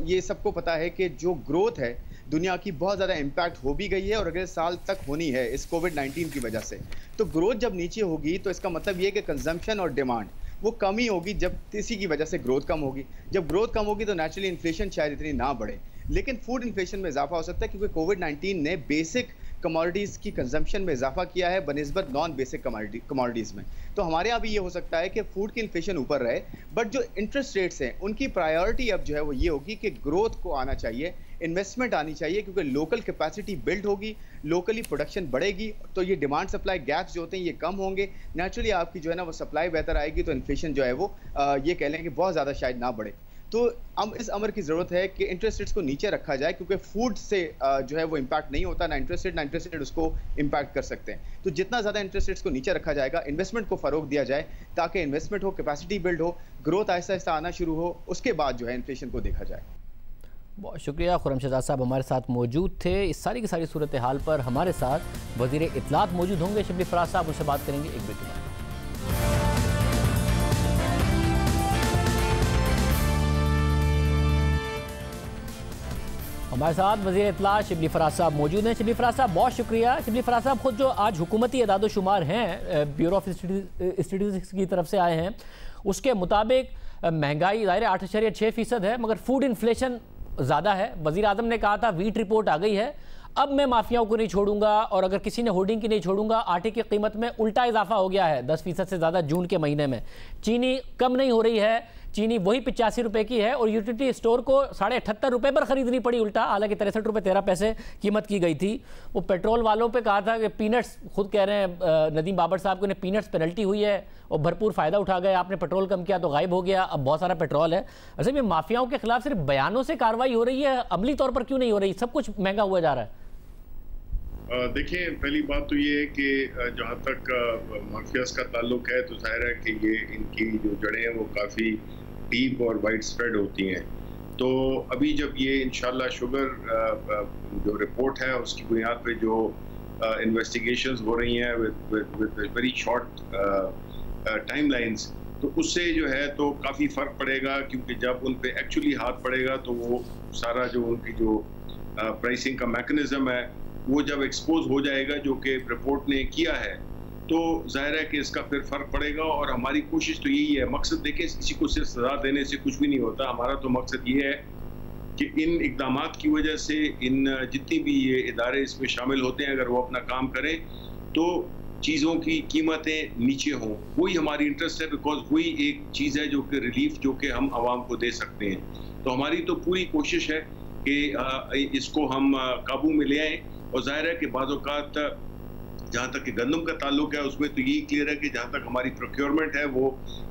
ये सबको पता है कि जो ग्रोथ है दुनिया की बहुत ज़्यादा इम्पैक्ट हो भी गई है और अगले साल तक होनी है इस कोविड-19 की वजह से। तो ग्रोथ जब नीचे होगी तो इसका मतलब ये कि कंजम्पशन और डिमांड वो कम ही होगी, जब इसी की वजह से ग्रोथ कम होगी। जब ग्रोथ कम होगी तो नेचुरली इन्फ्लेशन शायद इतनी ना बढ़े, लेकिन फूड इन्फ्लेशन में इजाफा हो सकता है, क्योंकि कोविड-19 ने बेसिक कमोडिटीज़ की कंजम्पशन में इजाफा किया है बनिस्बत नॉन बेसिक कमोडिटीज़ में। तो हमारे यहाँ भी ये हो सकता है कि फूड की इन्फ्लेशन ऊपर रहे, बट जो इंटरेस्ट रेट्स हैं उनकी प्रायोरिटी अब जो है वो ये होगी कि ग्रोथ को आना चाहिए, इन्वेस्टमेंट आनी चाहिए, क्योंकि लोकल कैपेसिटी बिल्ड होगी, लोकली प्रोडक्शन बढ़ेगी, तो ये डिमांड सप्लाई गैप्स जो होते हैं ये कम होंगे। नेचुरली आपकी जो है ना वो सप्लाई बेहतर आएगी, तो इन्फ्लेशन जो है वो ये कह लें कि बहुत ज़्यादा शायद ना बढ़े। तो इस अमर की ज़रूरत है कि इंटरेस्ट रेट्स को नीचे रखा जाए, क्योंकि फूड से जो है वो इम्पैक्ट नहीं होता, ना इंटरेस्ट रेट उसको इम्पैक्ट कर सकते हैं। तो जितना ज़्यादा इंटरेस्ट रेट्स को नीचे रखा जाएगा, इन्वेस्टमेंट को फ़रोग दिया जाए, ताकि इन्वेस्टमेंट हो, कैपेसिटी बिल्ड हो, ग्रोथ आहिस्ता आहिस्ता आना शुरू हो, उसके बाद जो है इन्फ्लेशन को देखा जाए। बहुत शुक्रिया। खुर्रम शहजाद साहब हमारे साथ मौजूद थे। इस सारी की सारी सूरत हाल पर हमारे साथ वज़ीर इत्तलात मौजूद होंगे शिबली फराज साहब, उनसे बात करेंगे एक ब्रेक के बाद। हमारे साथ वज़ीर इत्तला शिबली फराज साहब मौजूद हैं। शिबली फराज साहब बहुत शुक्रिया। शिबली फराज साहब खुद जो आज हुकूमती अदाद-ओ-शुमार हैं ब्यूरो ऑफ स्टैटिस्टिक्स की तरफ से आए हैं, उसके मुताबिक महंगाई ज़ाहिर 8.6% है, मगर फूड इन्फ्लेशन ज़्यादा है। वज़ीर आज़म ने कहा था वीट रिपोर्ट आ गई है, अब मैं माफियाओं को नहीं छोड़ूंगा, और अगर किसी ने होर्डिंग की नहीं छोड़ूंगा। आटे की कीमत में उल्टा इजाफा हो गया है 10% से ज़्यादा जून के महीने में। चीनी कम नहीं हो रही है, चीनी वही 85 रुपये की है, और यूटिलिटी स्टोर को 78.5 रुपये पर ख़रीदनी पड़ी उल्टा, हालांकि 63 रुपये 13 पैसे कीमत की गई थी। वो पेट्रोल वालों पे कहा था कि पीनट्स, खुद कह रहे हैं नदीम बाबर साहब को, उन्हें पीनट्स पेनल्टी हुई है और भरपूर फ़ायदा उठा गए। आपने पेट्रोल कम किया तो गायब हो गया, अब बहुत सारा पेट्रोल है। असल में माफियाओं के खिलाफ सिर्फ बयानों से कार्रवाई हो रही है, अमली तौर पर क्यों नहीं हो रही? सब कुछ महंगा हुआ जा रहा है। देखिए, पहली बात तो ये है कि जहाँ तक माफियाज का ताल्लुक है तो जाहिर है कि ये इनकी जो जड़ें हैं वो काफ़ी डीप और वाइड स्प्रेड होती हैं। तो अभी जब ये इंशाल्लाह शुगर जो रिपोर्ट है उसकी बुनियाद पे जो इन्वेस्टिगेशंस हो रही हैं विद वेरी शॉर्ट टाइमलाइंस, तो उससे जो है तो काफ़ी फ़र्क पड़ेगा, क्योंकि जब उन पे एक्चुअली हाथ पड़ेगा तो वो सारा जो उनकी जो प्राइसिंग का मैकेनिज्म है वो जब एक्सपोज हो जाएगा, जो कि रिपोर्ट ने किया है, तो जाहिर है कि इसका फिर फ़र्क पड़ेगा। और हमारी कोशिश तो यही है, मकसद देखें, किसी को सिर्फ सज़ा देने से कुछ भी नहीं होता। हमारा तो मकसद ये है कि इन इक़दामात की वजह से इन जितनी भी ये इदारे इसमें शामिल होते हैं, अगर वो अपना काम करें तो चीज़ों की कीमतें नीचे हों। वही हमारी इंटरेस्ट है, बिकॉज वही एक चीज़ है जो कि रिलीफ जो कि हम आवाम को दे सकते हैं। तो हमारी तो पूरी कोशिश है कि इसको हम काबू में ले आएँ। और जाहिर है कि बाज़ औक़ात जहाँ तक कि गंदम का ताल्लुक है उसमें तो यही क्लियर है कि जहाँ तक हमारी प्रोक्योरमेंट है वो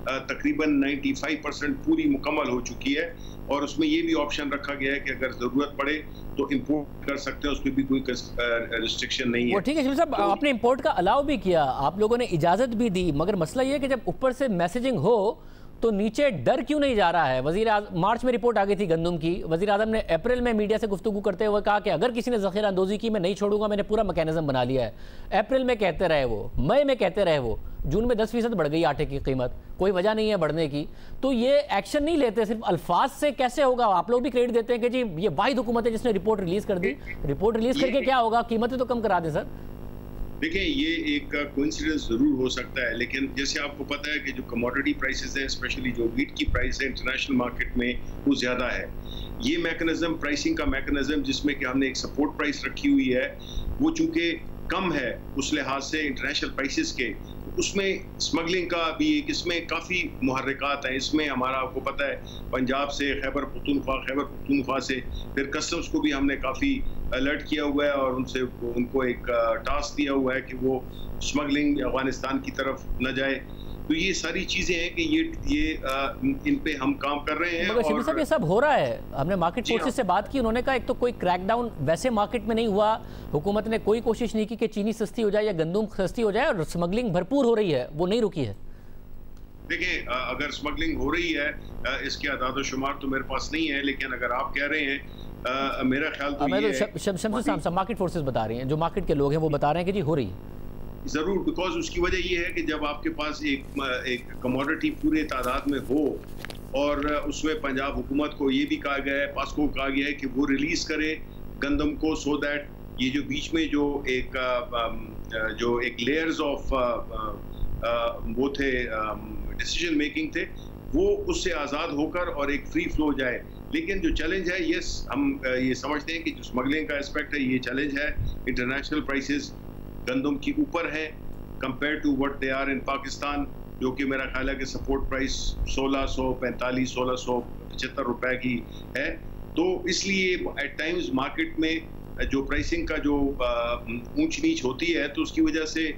तकरीबन 95% पूरी मुकम्मल हो चुकी है, और उसमें ये भी ऑप्शन रखा गया है कि अगर ज़रूरत पड़े तो इंपोर्ट कर सकते हैं, उसमें भी कोई रिस्ट्रिक्शन नहीं है। ठीक है शिबली साहब, तो आपने इंपोर्ट का अलाउ भी किया, आप लोगों ने इजाज़त भी दी, मगर मसला ये है कि जब ऊपर से मैसेजिंग हो तो नीचे डर क्यों नहीं जा रहा है? मार्च में रिपोर्ट आ गई थी गंदम की, वज़ीर आज़म ने अप्रैल में मीडिया से गुफ्तगू करते हुए कहा कि अगर किसी ने ज़ख़ीरा अंदोज़ी की मैं नहीं छोड़ूंगा, मैंने पूरा मैकेनिज्म बना लिया है। अप्रैल में कहते रहे वो, मई में कहते रहे वो, जून में 10% बढ़ गई आटे की कीमत, कोई वजह नहीं है बढ़ने की। तो ये एक्शन नहीं लेते, सिर्फ अल्फाज से कैसे होगा? आप लोग भी क्रेडिट देते हैं कि जी ये वाहिद हुकूमत है जिसने रिपोर्ट रिलीज़ कर दी। रिपोर्ट रिलीज़ करके क्या होगा? कीमतें तो कम करा दें सर। देखिए, ये एक कोइंसिडेंस ज़रूर हो सकता है, लेकिन जैसे आपको पता है कि जो कमोडिटी प्राइसेस हैं, स्पेशली जो वीट की प्राइस है इंटरनेशनल मार्केट में, वो ज़्यादा है। ये मैकेनिज्म, प्राइसिंग का मैकेनिज्म, जिसमें कि हमने एक सपोर्ट प्राइस रखी हुई है, वो चूँकि कम है उस लिहाज से इंटरनेशनल प्राइसेस के, उसमें स्मगलिंग का भी एक, इसमें काफ़ी मुहर्रिकात हैं। इसमें हमारा आपको पता है पंजाब से खैबर पख्तूनख्वा से फिर कस्टम्स को भी हमने काफ़ी अलर्ट किया हुआ है और उनको एक टास्क दिया हुआ है कि वो स्मगलिंग अफगानिस्तान की तरफ न जाए। तो ये सारी चीज़ें हैं कि ये इन पे हम काम कर रहे हैं। मगर शिबली साहब, ये सब हो रहा है। हमने मार्केट फोर्सेस से बात की, उन्होंने कहा एक तो कोई क्रैकडाउन वैसे मार्केट में नहीं हुआ, हुकूमत ने कोई कोशिश नहीं की कि चीनी सस्ती हो जाए या गंदम सस्ती हो जाए, और स्मगलिंग भरपूर हो रही है, वो नहीं रुकी है। देखिए, अगर स्मगलिंग हो रही है, इसके आदाद-ओ-शुमार तो मेरे पास नहीं है, लेकिन अगर आप कह रहे हैं, मेरा ख्याल तो ये है, शम्सु साहब मार्केट फोर्सेस बता रही हैं, जो मार्केट के लोग हैं वो बता रहे हैं कि जी हो रही है। ज़रूर, बिकॉज उसकी वजह ये है कि जब आपके पास एक कमोडिटी पूरे तादाद में हो, और उसमें पंजाब हुकूमत को ये भी कहा गया है, पास्को को कहा गया है कि वो रिलीज़ करे गंदम को, सो दैट ये जो बीच में जो एक लेयर्स ऑफ वो थे, डिसीजन मेकिंग थे, वो उससे आज़ाद होकर और एक फ्री फ्लो जाए। लेकिन जो चैलेंज है, यस, हम ये समझते हैं कि जो स्मगलिंग का एस्पेक्ट है, ये चैलेंज है। इंटरनेशनल प्राइसेस गंदम की ऊपर है compare to what they are in Pakistan, जो कि मेरा ख्याल है कि सपोर्ट प्राइस 1645-1675 रुपए की है। तो इसलिए एट टाइम्स मार्केट में जो प्राइसिंग का जो ऊंच नीच होती है, तो उसकी वजह से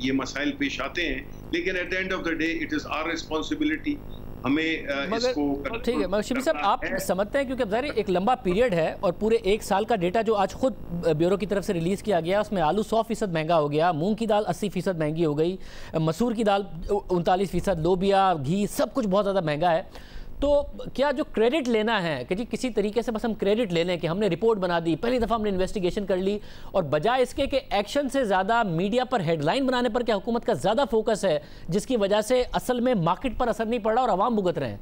ये मसाइल पेश आते हैं। लेकिन at the end of the day it is our responsibility, हमें इसको ठीक है। मगर शिबली साहब, आप समझते हैं, क्योंकि अब ज़ाहिर एक लंबा पीरियड है और पूरे एक साल का डेटा जो आज खुद ब्यूरो की तरफ से रिलीज़ किया गया, उसमें आलू 100% महंगा हो गया, मूंग की दाल 80% महंगी हो गई, मसूर की दाल 39%, लोबिया, घी, सब कुछ बहुत ज़्यादा महंगा है। तो क्या जो क्रेडिट लेना है कि जी किसी तरीके से बस हम क्रेडिट ले लें कि हमने रिपोर्ट बना दी, पहली दफ़ा हमने इन्वेस्टिगेशन कर ली, और बजाय इसके कि एक्शन से ज़्यादा मीडिया पर हेडलाइन बनाने पर क्या हुकूमत का ज़्यादा फोकस है, जिसकी वजह से असल में मार्केट पर असर नहीं पड़ रहा और आवाम भुगत रहे हैं?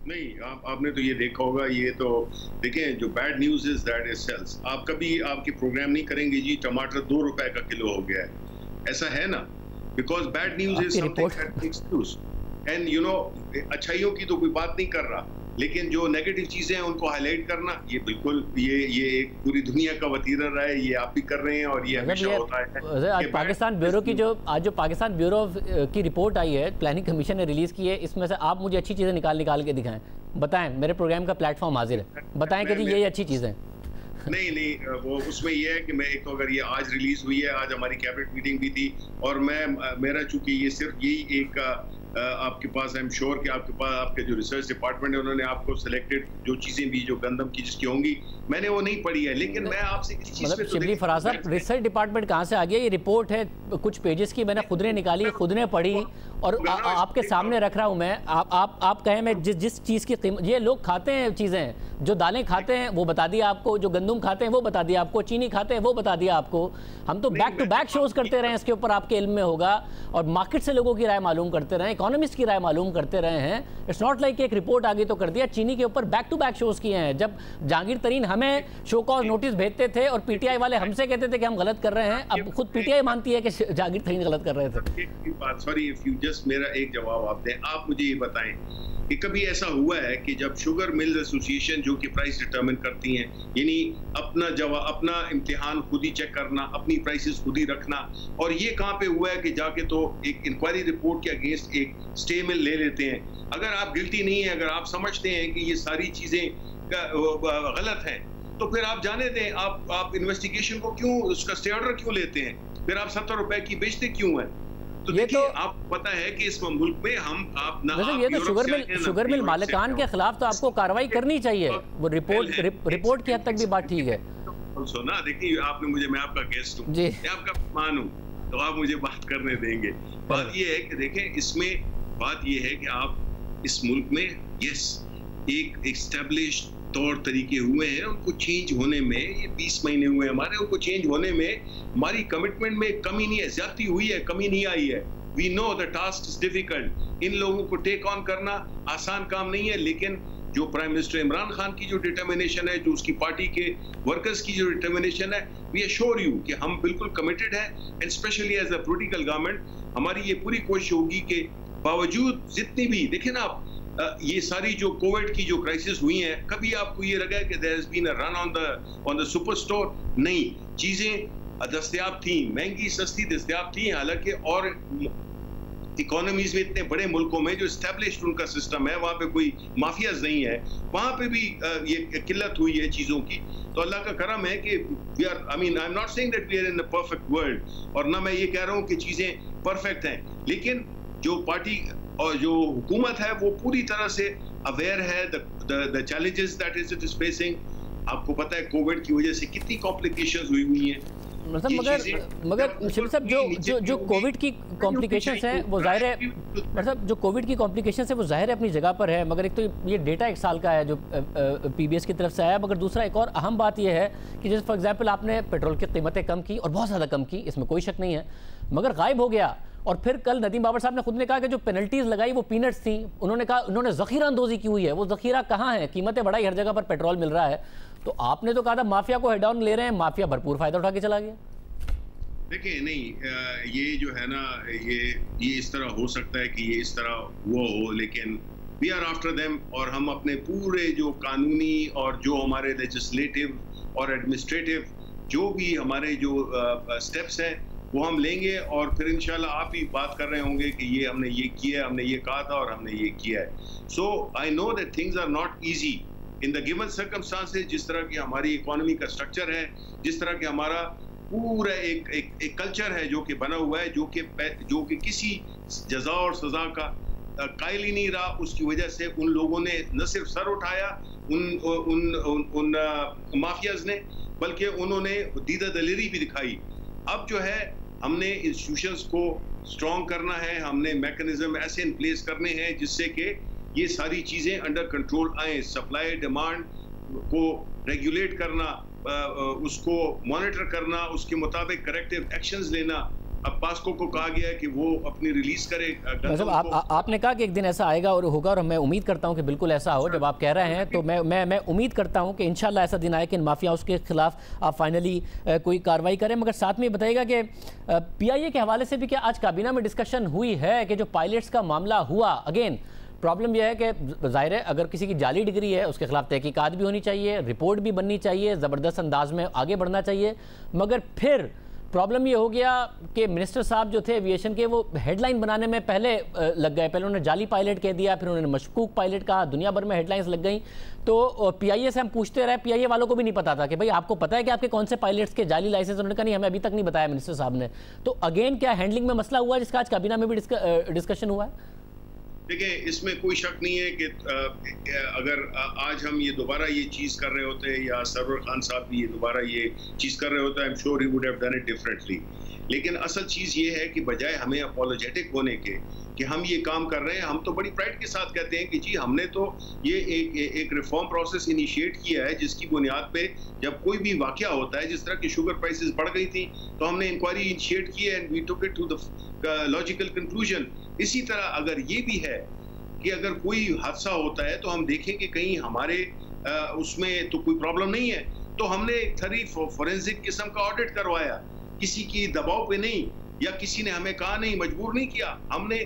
नहीं, आपने तो ये देखा होगा, ये तो देखें, जो bad news is that it sells. आप कभी आपके प्रोग्राम नहीं करेंगे जी टमाटर 2 रुपए का किलो हो गया है, ऐसा है ना, because bad news is something that makes news. And you know, अच्छाइयों की तो कोई बात नहीं कर रहा, लेकिन जो नेगेटिव चीजें हैं उनको हाईलाइट करना, ये बिल्कुल ये एक पूरी दुनिया का वतीरा रहा है, ये आप भी कर रहे हैं और ये हमेशा होता है। आज पाकिस्तान ब्यूरो की जो पाकिस्तान ब्यूरो की रिपोर्ट आई है, प्लानिंग कमीशन ने रिलीज की है, इसमें से आप मुझे अच्छी चीजें निकाल के दिखाएं, बताएं, मेरे प्रोग्राम का प्लेटफॉर्म हाजिर है, बताएं कि ये अच्छी चीजें। नहीं, वो उसमें ये है कि मैं एक तो अगर ये आज रिलीज हुई है, आज हमारी कैबिनेट मीटिंग भी थी, और मेरा चूंकि ये सिर्फ यही एक आपके पास, आई एम श्योर कि आपके पास आपके जो रिसर्च डिपार्टमेंट है उन्होंने आपको सिलेक्टेड जो चीजें भी जो गंदम की जिसकी होंगी, मैंने वो नहीं पढ़ी है, लेकिन मैं आपसे किसी चीज पे तो शिबली फराज साहब, रिसर्च डिपार्टमेंट कहाँ से आ गया? ये रिपोर्ट है कुछ पेजेस की, मैंने खुद ने निकाली, खुद ने पढ़ी और आपके सामने रख रहा हूँ मैं। आप कहें मैं जिस चीज़ की कीमत, ये लोग खाते हैं चीज़ें, जो दालें खाते हैं वो बता दिया आपको, जो गंदम खाते हैं वो बता दिया आपको, चीनी खाते हैं वो बता दिया आपको। हम तो बैक टू बैक शोज करते रहे हैं, इसके ऊपर आपके इल्म में होगा, और मार्केट से लोगों की राय मालूम करते रहे, इकोनॉमिस्ट की राय मालूम करते रहे हैं। इट्स नॉट लाइक एक रिपोर्ट आ गई तो कर दिया। चीनी के ऊपर बैक टू बैक शोज किए हैं। जब जहांगीर तरीन हमें शो कॉज नोटिस भेजते थे और पीटीआई वाले हमसे कहते थे कि हम गलत कर रहे हैं, अब खुद पीटीआई मानती है कि जहांगीर तरीन गलत कर रहे थे। सॉरी इफ यू जस्ट मेरा एक जवाब आप दें, आप मुझे ये बताएं कि कभी ऐसा हुआ है कि जब शुगर मिल्स एसोसिएशन जो कि प्राइस डिटरमिन करती हैं, यानी अपना इम्तिहान खुद ही चेक करना, अपनी प्राइसेस खुद ही रखना, और ये कहाँ पे हुआ है कि जाके तो एक इंक्वायरी रिपोर्ट के अगेंस्ट एक स्टे में ले लेते हैं। अगर आप गिल्टी नहीं है, अगर आप समझते हैं कि ये सारी चीजें गलत हैं, तो फिर आप जाने दें, आप इन्वेस्टिगेशन को क्यों, उसका स्टे ऑर्डर क्यों लेते हैं, फिर आप 70 रुपए की बेचते क्यों हैं? तो ये तो आप पता है कि इस मुल्क में ये तो शुगर मिल मालिकान के खिलाफ तो आपको कार्रवाई करनी चाहिए। वो रिपोर्ट की हद तक भी बात ठीक है। ना देखिए, आपने मुझे, मैं आपका गेस्ट हूँ, मैं आपका मेहमान हूँ, तो आप मुझे बात करने देंगे। बात ये है कि देखें, इसमें बात ये है कि आप इस मुल्क में एक एस्टेब्लिश्ड तौर तरीके हुए हैं, उनको चेंज होने में ये 20 महीने हुए हमारे, उनको चेंज होने में हमारी कमिटमेंट में कमी नहीं है, ज्यादती हुई है, कमी नहीं आई है। We know the task is difficult, इन लोगों को टेक ऑन करना आसान काम नहीं है, लेकिन जो प्राइम मिनिस्टर इमरान खान की जो डिटर्मिनेशन है, जो उसकी पार्टी के वर्कर्स की जो डिटर्मिनेशन है, वी अश्योर यू कि हम बिल्कुल कमिटेड है, and specially as a political government हमारी ये पूरी कोशिश होगी कि बावजूद जितनी भी, देखें ना आप, ये सारी जो कोविड की जो क्राइसिस हुई हैं, कभी आपको ये लगा कि there has been a run on the super store? नहीं, चीजें दस्तयाब थी, महंगी सस्ती दस्तयाब थी, हालांकि और इकोनॉमीज में इतने बड़े मुल्कों में जो एस्टेब्लिश्ड उनका सिस्टम है, वहाँ पे कोई माफियाज नहीं है, वहाँ पे भी ये किल्लत हुई है चीजों की। तो अल्लाह का करम है कि we are, I mean I am not saying that we are in a perfect world, और ना मैं ये कह रहा हूँ कि चीजें परफेक्ट हैं, लेकिन जो पार्टी और जो हुकूमत है वो पूरी तरह से अवेयर है the challenges that it is facing. आपको पता है कोविड की वजह से कितनी कॉम्प्लिकेशंस हुई हैं, मतलब मगर शिव साहब, जो कोविड की कॉम्प्लिकेशंस हैं वो जाहिर है, मतलब जो कोविड की कॉम्प्लिकेशंस है वो जाहिर है अपनी जगह पर है, मगर एक तो ये डेटा 1 साल का है जो पीबीएस की तरफ से आया, मगर दूसरा एक और अहम बात ये है कि जैसे फॉर एग्जांपल आपने पेट्रोल की कीमतें कम की और बहुत ज़्यादा कम की, इसमें कोई शक नहीं है, मगर गायब हो गया। और फिर कल नदीम बाबर साहब ने खुद ने कहा कि जो पेनल्टीज लगाई वो पीनट्स थी। उन्होंने कहा उन्होंने ज़ख़ीरा अंदोज़ी की हुई है, वो ज़ख़ीरा कहाँ है? कीमतें बढ़ाई, हर जगह पर पेट्रोल मिल रहा है। तो आपने तो कहा था माफिया को हेड डाउन ले रहे हैं, माफिया भरपूर फायदा उठा के चला गया। देखिए नहीं, ये जो है ना, ये इस तरह हो सकता है कि ये इस तरह वो हो, लेकिन वी आर आफ्टर देम, और हम अपने पूरे जो कानूनी और जो हमारे लेजिस्लेटिव और एडमिनिस्ट्रेटिव जो भी हमारे जो स्टेप्स हैं वो हम लेंगे, और फिर इंशाल्लाह आप ही बात कर रहे होंगे कि ये हमने ये किया है, हमने ये कहा था और हमने ये किया है। So I know that things are not easy in the given circumstances. जिस तरह की हमारी इकोनॉमी का स्ट्रक्चर है, जिस तरह के हमारा पूरा एक कल्चर है जो कि बना हुआ है, जो कि किसी जजा और सजा का कायल ही नहीं रहा, उसकी वजह से उन लोगों ने न सिर्फ सर उठाया उन माफियाज ने, बल्कि उन्होंने दीदा दलेरी भी दिखाई। अब जो है हमने इंस्टीट्यूशंस को स्ट्रॉन्ग करना है, हमने मैकेनिज्म ऐसे इन प्लेस करने हैं जिससे कि ये सारी चीज़ें अंडर कंट्रोल आए। सप्लाई डिमांड को रेगुलेट करना, उसको मॉनिटर करना, उसके मुताबिक करेक्टिव एक्शंस लेना, अब पास्को को कहा गया है कि वो अपनी रिलीज करे। मतलब आपने कहा कि एक दिन ऐसा आएगा और होगा, और मैं उम्मीद करता हूं कि बिल्कुल ऐसा हो। जब आप कह रहे हैं तो मैं उम्मीद करता हूं कि इंशाल्लाह ऐसा दिन आए कि इन माफियाओं के खिलाफ आप फाइनली कोई कार्रवाई करें। मगर साथ में बताइएगा कि PIA के हवाले से भी क्या आज काबीना में डिस्कशन हुई है कि जो पायलट्स का मामला हुआ, अगेन प्रॉब्लम यह है कि जाहिर है अगर किसी की जाली डिग्री है उसके खिलाफ तहकीकात भी होनी चाहिए, रिपोर्ट भी बननी चाहिए, ज़बरदस्त अंदाज में आगे बढ़ना चाहिए। मगर फिर प्रॉब्लम ये हो गया कि मिनिस्टर साहब जो थे एविएशन के, वो हेडलाइन बनाने में पहले लग गए। पहले उन्होंने जाली पायलट कह दिया, फिर उन्होंने मशकूक पायलट कहा, दुनिया भर में हेडलाइंस लग गई। तो PIA से हम पूछते रहे, PIA वालों को भी नहीं पता था कि भाई आपको पता है कि आपके कौन से पायलट्स के जाली लाइसेंस। उन्होंने कहा नहीं, हमें अभी तक नहीं बताया मिनिस्टर साहब ने। तो अगेन क्या हैंडलिंग में मसला हुआ जिसका आज काबीना में भी डिस्कशन हुआ है? देखिए, इसमें कोई शक नहीं है कि अगर आज हम ये दोबारा ये चीज़ कर रहे होते या सरवर खान साहब भी ये दोबारा ये चीज़ कर रहे होते, I am sure he would have done it differently. लेकिन असल चीज़ ये है कि बजाय हमें अपोलोजेटिक होने के कि हम ये काम कर रहे हैं, हम तो बड़ी प्राइड के साथ कहते हैं कि जी हमने तो ये एक रिफॉर्म प्रोसेस इनिशिएट किया है जिसकी बुनियाद पे जब कोई भी वाकया होता है, जिस तरह की शुगर प्राइसेस बढ़ गई थी तो हमने इंक्वायरी इनिशिएट की है and we took it to the logical conclusion. इसी तरह अगर ये भी है कि अगर कोई हादसा होता है तो हम देखें कि कहीं हमारे उसमें तो कोई प्रॉब्लम नहीं है, तो हमने एक थरी फोरेंसिक किस्म का ऑडिट करवाया, किसी की दबाव पे नहीं, या किसी ने हमें कहा नहीं, मजबूर नहीं किया, हमने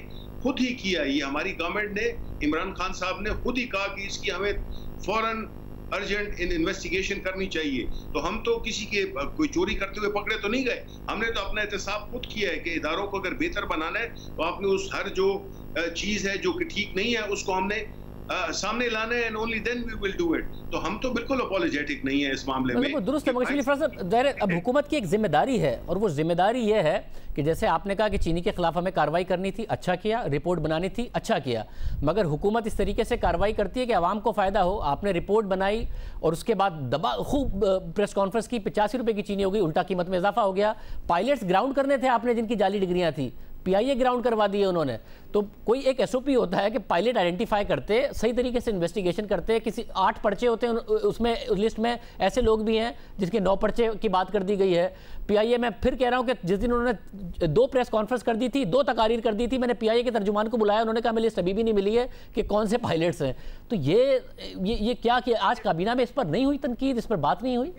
खुद ही किया। ये हमारी गवर्नमेंट ने, इमरान खान साहब ने खुद ही कहा कि इसकी हमें फौरन अर्जेंट इन्वेस्टिगेशन करनी चाहिए। तो हम तो किसी के कोई चोरी करते हुए पकड़े तो नहीं गए, हमने तो अपना एहतसाब खुद किया है कि इदारों को अगर बेहतर बनाना है तो आपने उस हर जो चीज़ है जो कि ठीक नहीं है उसको हमने सामने लाना है, and only then we will do it. तो हम तो बिल्कुल अपॉलोजेटिक नहीं है इस मामले में। दुरुस्त है, मगर साहब अब हुकूमत की एक जिम्मेदारी है, और वो जिम्मेदारी ये है कि जैसे आपने कहा कि चीनी के खिलाफ हमें कार्रवाई करनी थी, अच्छा किया, रिपोर्ट बनानी थी, अच्छा किया। मगर हुकूमत इस तरीके से कार्रवाई करती है कि आवाम को फ़ायदा हो। आपने रिपोर्ट बनाई और उसके बाद दबा खूब प्रेस कॉन्फ्रेंस की, 85 रुपये की चीनी हो गई, उल्टा कीमत में इजाफा हो गया। पायलट्स ग्राउंड करने थे आपने जिनकी जाली डिग्रियाँ थी, PIA ग्राउंड करवा दिए उन्होंने। तो कोई एक SOP होता है कि पायलट आइडेंटिफाई करते, सही तरीके से इन्वेस्टिगेशन करते। किसी 8 पर्चे होते हैं उसमें, उस लिस्ट में ऐसे लोग भी हैं जिसके 9 पर्चे की बात कर दी गई है। PIA में फिर कह रहा हूं कि जिस दिन उन्होंने 2 प्रेस कॉन्फ्रेंस कर दी थी, 2 तकारीर कर दी थी, मैंने PIA के तर्जुमान को बुलाया, उन्होंने कहा हमें लिस्ट अभी भी नहीं मिली है कि कौन से पायलट्स हैं। तो ये क्या कि आज काबीना में इस पर नहीं हुई तनकीद, इस पर बात नहीं हुई?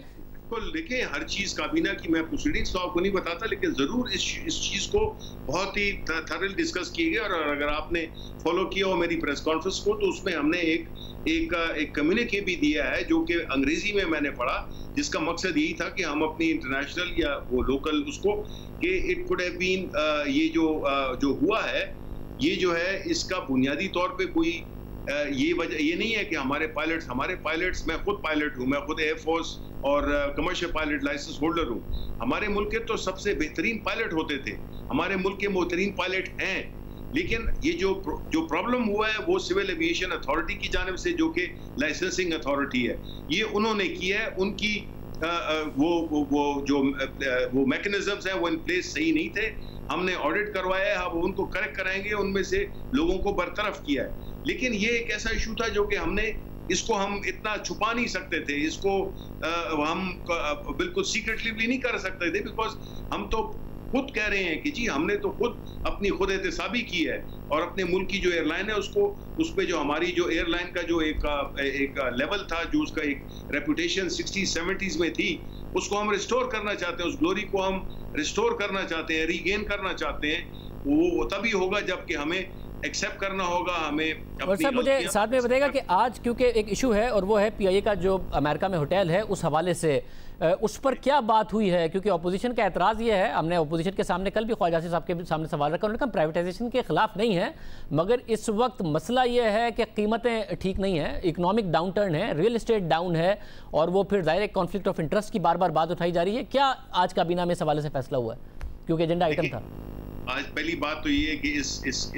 देखिए, हर चीज काबीना की मैं प्रोसीडिंग्स तो आपको नहीं बताता, लेकिन जरूर इस चीज को बहुत ही थरल डिस्कस किए गए। और अगर आपने फॉलो किया हो मेरी प्रेस कॉन्फ्रेंस को, तो उसमें हमने एक कम्युनिके भी दिया है जो कि अंग्रेजी में मैंने पढ़ा, जिसका मकसद यही था कि हम अपनी इंटरनेशनल या वो लोकल उसको कि इट कुड हैव बीन ये जो हुआ है, ये जो है इसका बुनियादी तौर पे कोई ये वजह ये नहीं है कि हमारे पायलट्स, मैं खुद पायलट हूँ, मैं खुद एयरफोर्स और कमर्शियल पायलट लाइसेंस होल्डर हूँ। हमारे मुल्क के तो सबसे बेहतरीन पायलट होते थे, हमारे मुल्क के मोहतरीन पायलट हैं। लेकिन ये जो प्रॉब्लम हुआ है वो सिविल एविएशन अथॉरिटी की जानिब से, जो कि लाइसेंसिंग अथॉरिटी है, ये उन्होंने की है। उनकी वो मैकेनिज्म्स हैं वो इन प्लेस सही नहीं थे। हमने ऑडिट करवाया है, अब उनको करेक्ट कराएंगे, उनमें से लोगों को बरतरफ किया है। लेकिन ये एक ऐसा इशू था जो कि इसको हम इतना छुपा नहीं सकते थे, इसको हम बिल्कुल सीक्रेटली भी नहीं कर सकते थे, बिकॉज हम तो खुद कह रहे हैं कि जी हमने तो खुद अपनी खुद एहतसाबी की है, और अपने मुल्क की जो एयरलाइन है उसको, उस पे जो हमारी जो एयरलाइन का जो एक लेवल था, जो उसका एक रेपुटेशन 60s-70s में थी, उसको हम रिस्टोर करना चाहते हैं, उस ग्लोरी को हम रिस्टोर करना चाहते हैं, रीगेन करना चाहते हैं। वो तभी होगा जबकि हमें एक्सेप्ट करना होगा, हमें। और सर मुझे साथ में बताएगा कि आज क्योंकि एक इशू है और वो है PIA का जो अमेरिका में होटल है, उस हवाले से उस पर क्या बात हुई है? क्योंकि अपोजिशन का एतराज़ ये है, हमने अपोजिशन के सामने कल भी ख्वाजा साहब के सामने सवाल रखा, उन्होंने कहा प्राइवेटाइजेशन के खिलाफ नहीं है, मगर इस वक्त मसला ये है कि कीमतें ठीक नहीं है, इकोनॉमिक डाउन टर्न है, रियल इस्टेट डाउन है, और वो फिर ज़ाहिर कॉन्फ्लिक्ट ऑफ इंटरेस्ट की बार बार बात उठाई जा रही है। क्या आज काबीना में इस हवाले से फैसला हुआ है, क्योंकि एजेंडा आइटम था? आज पहली बात तो ये है कि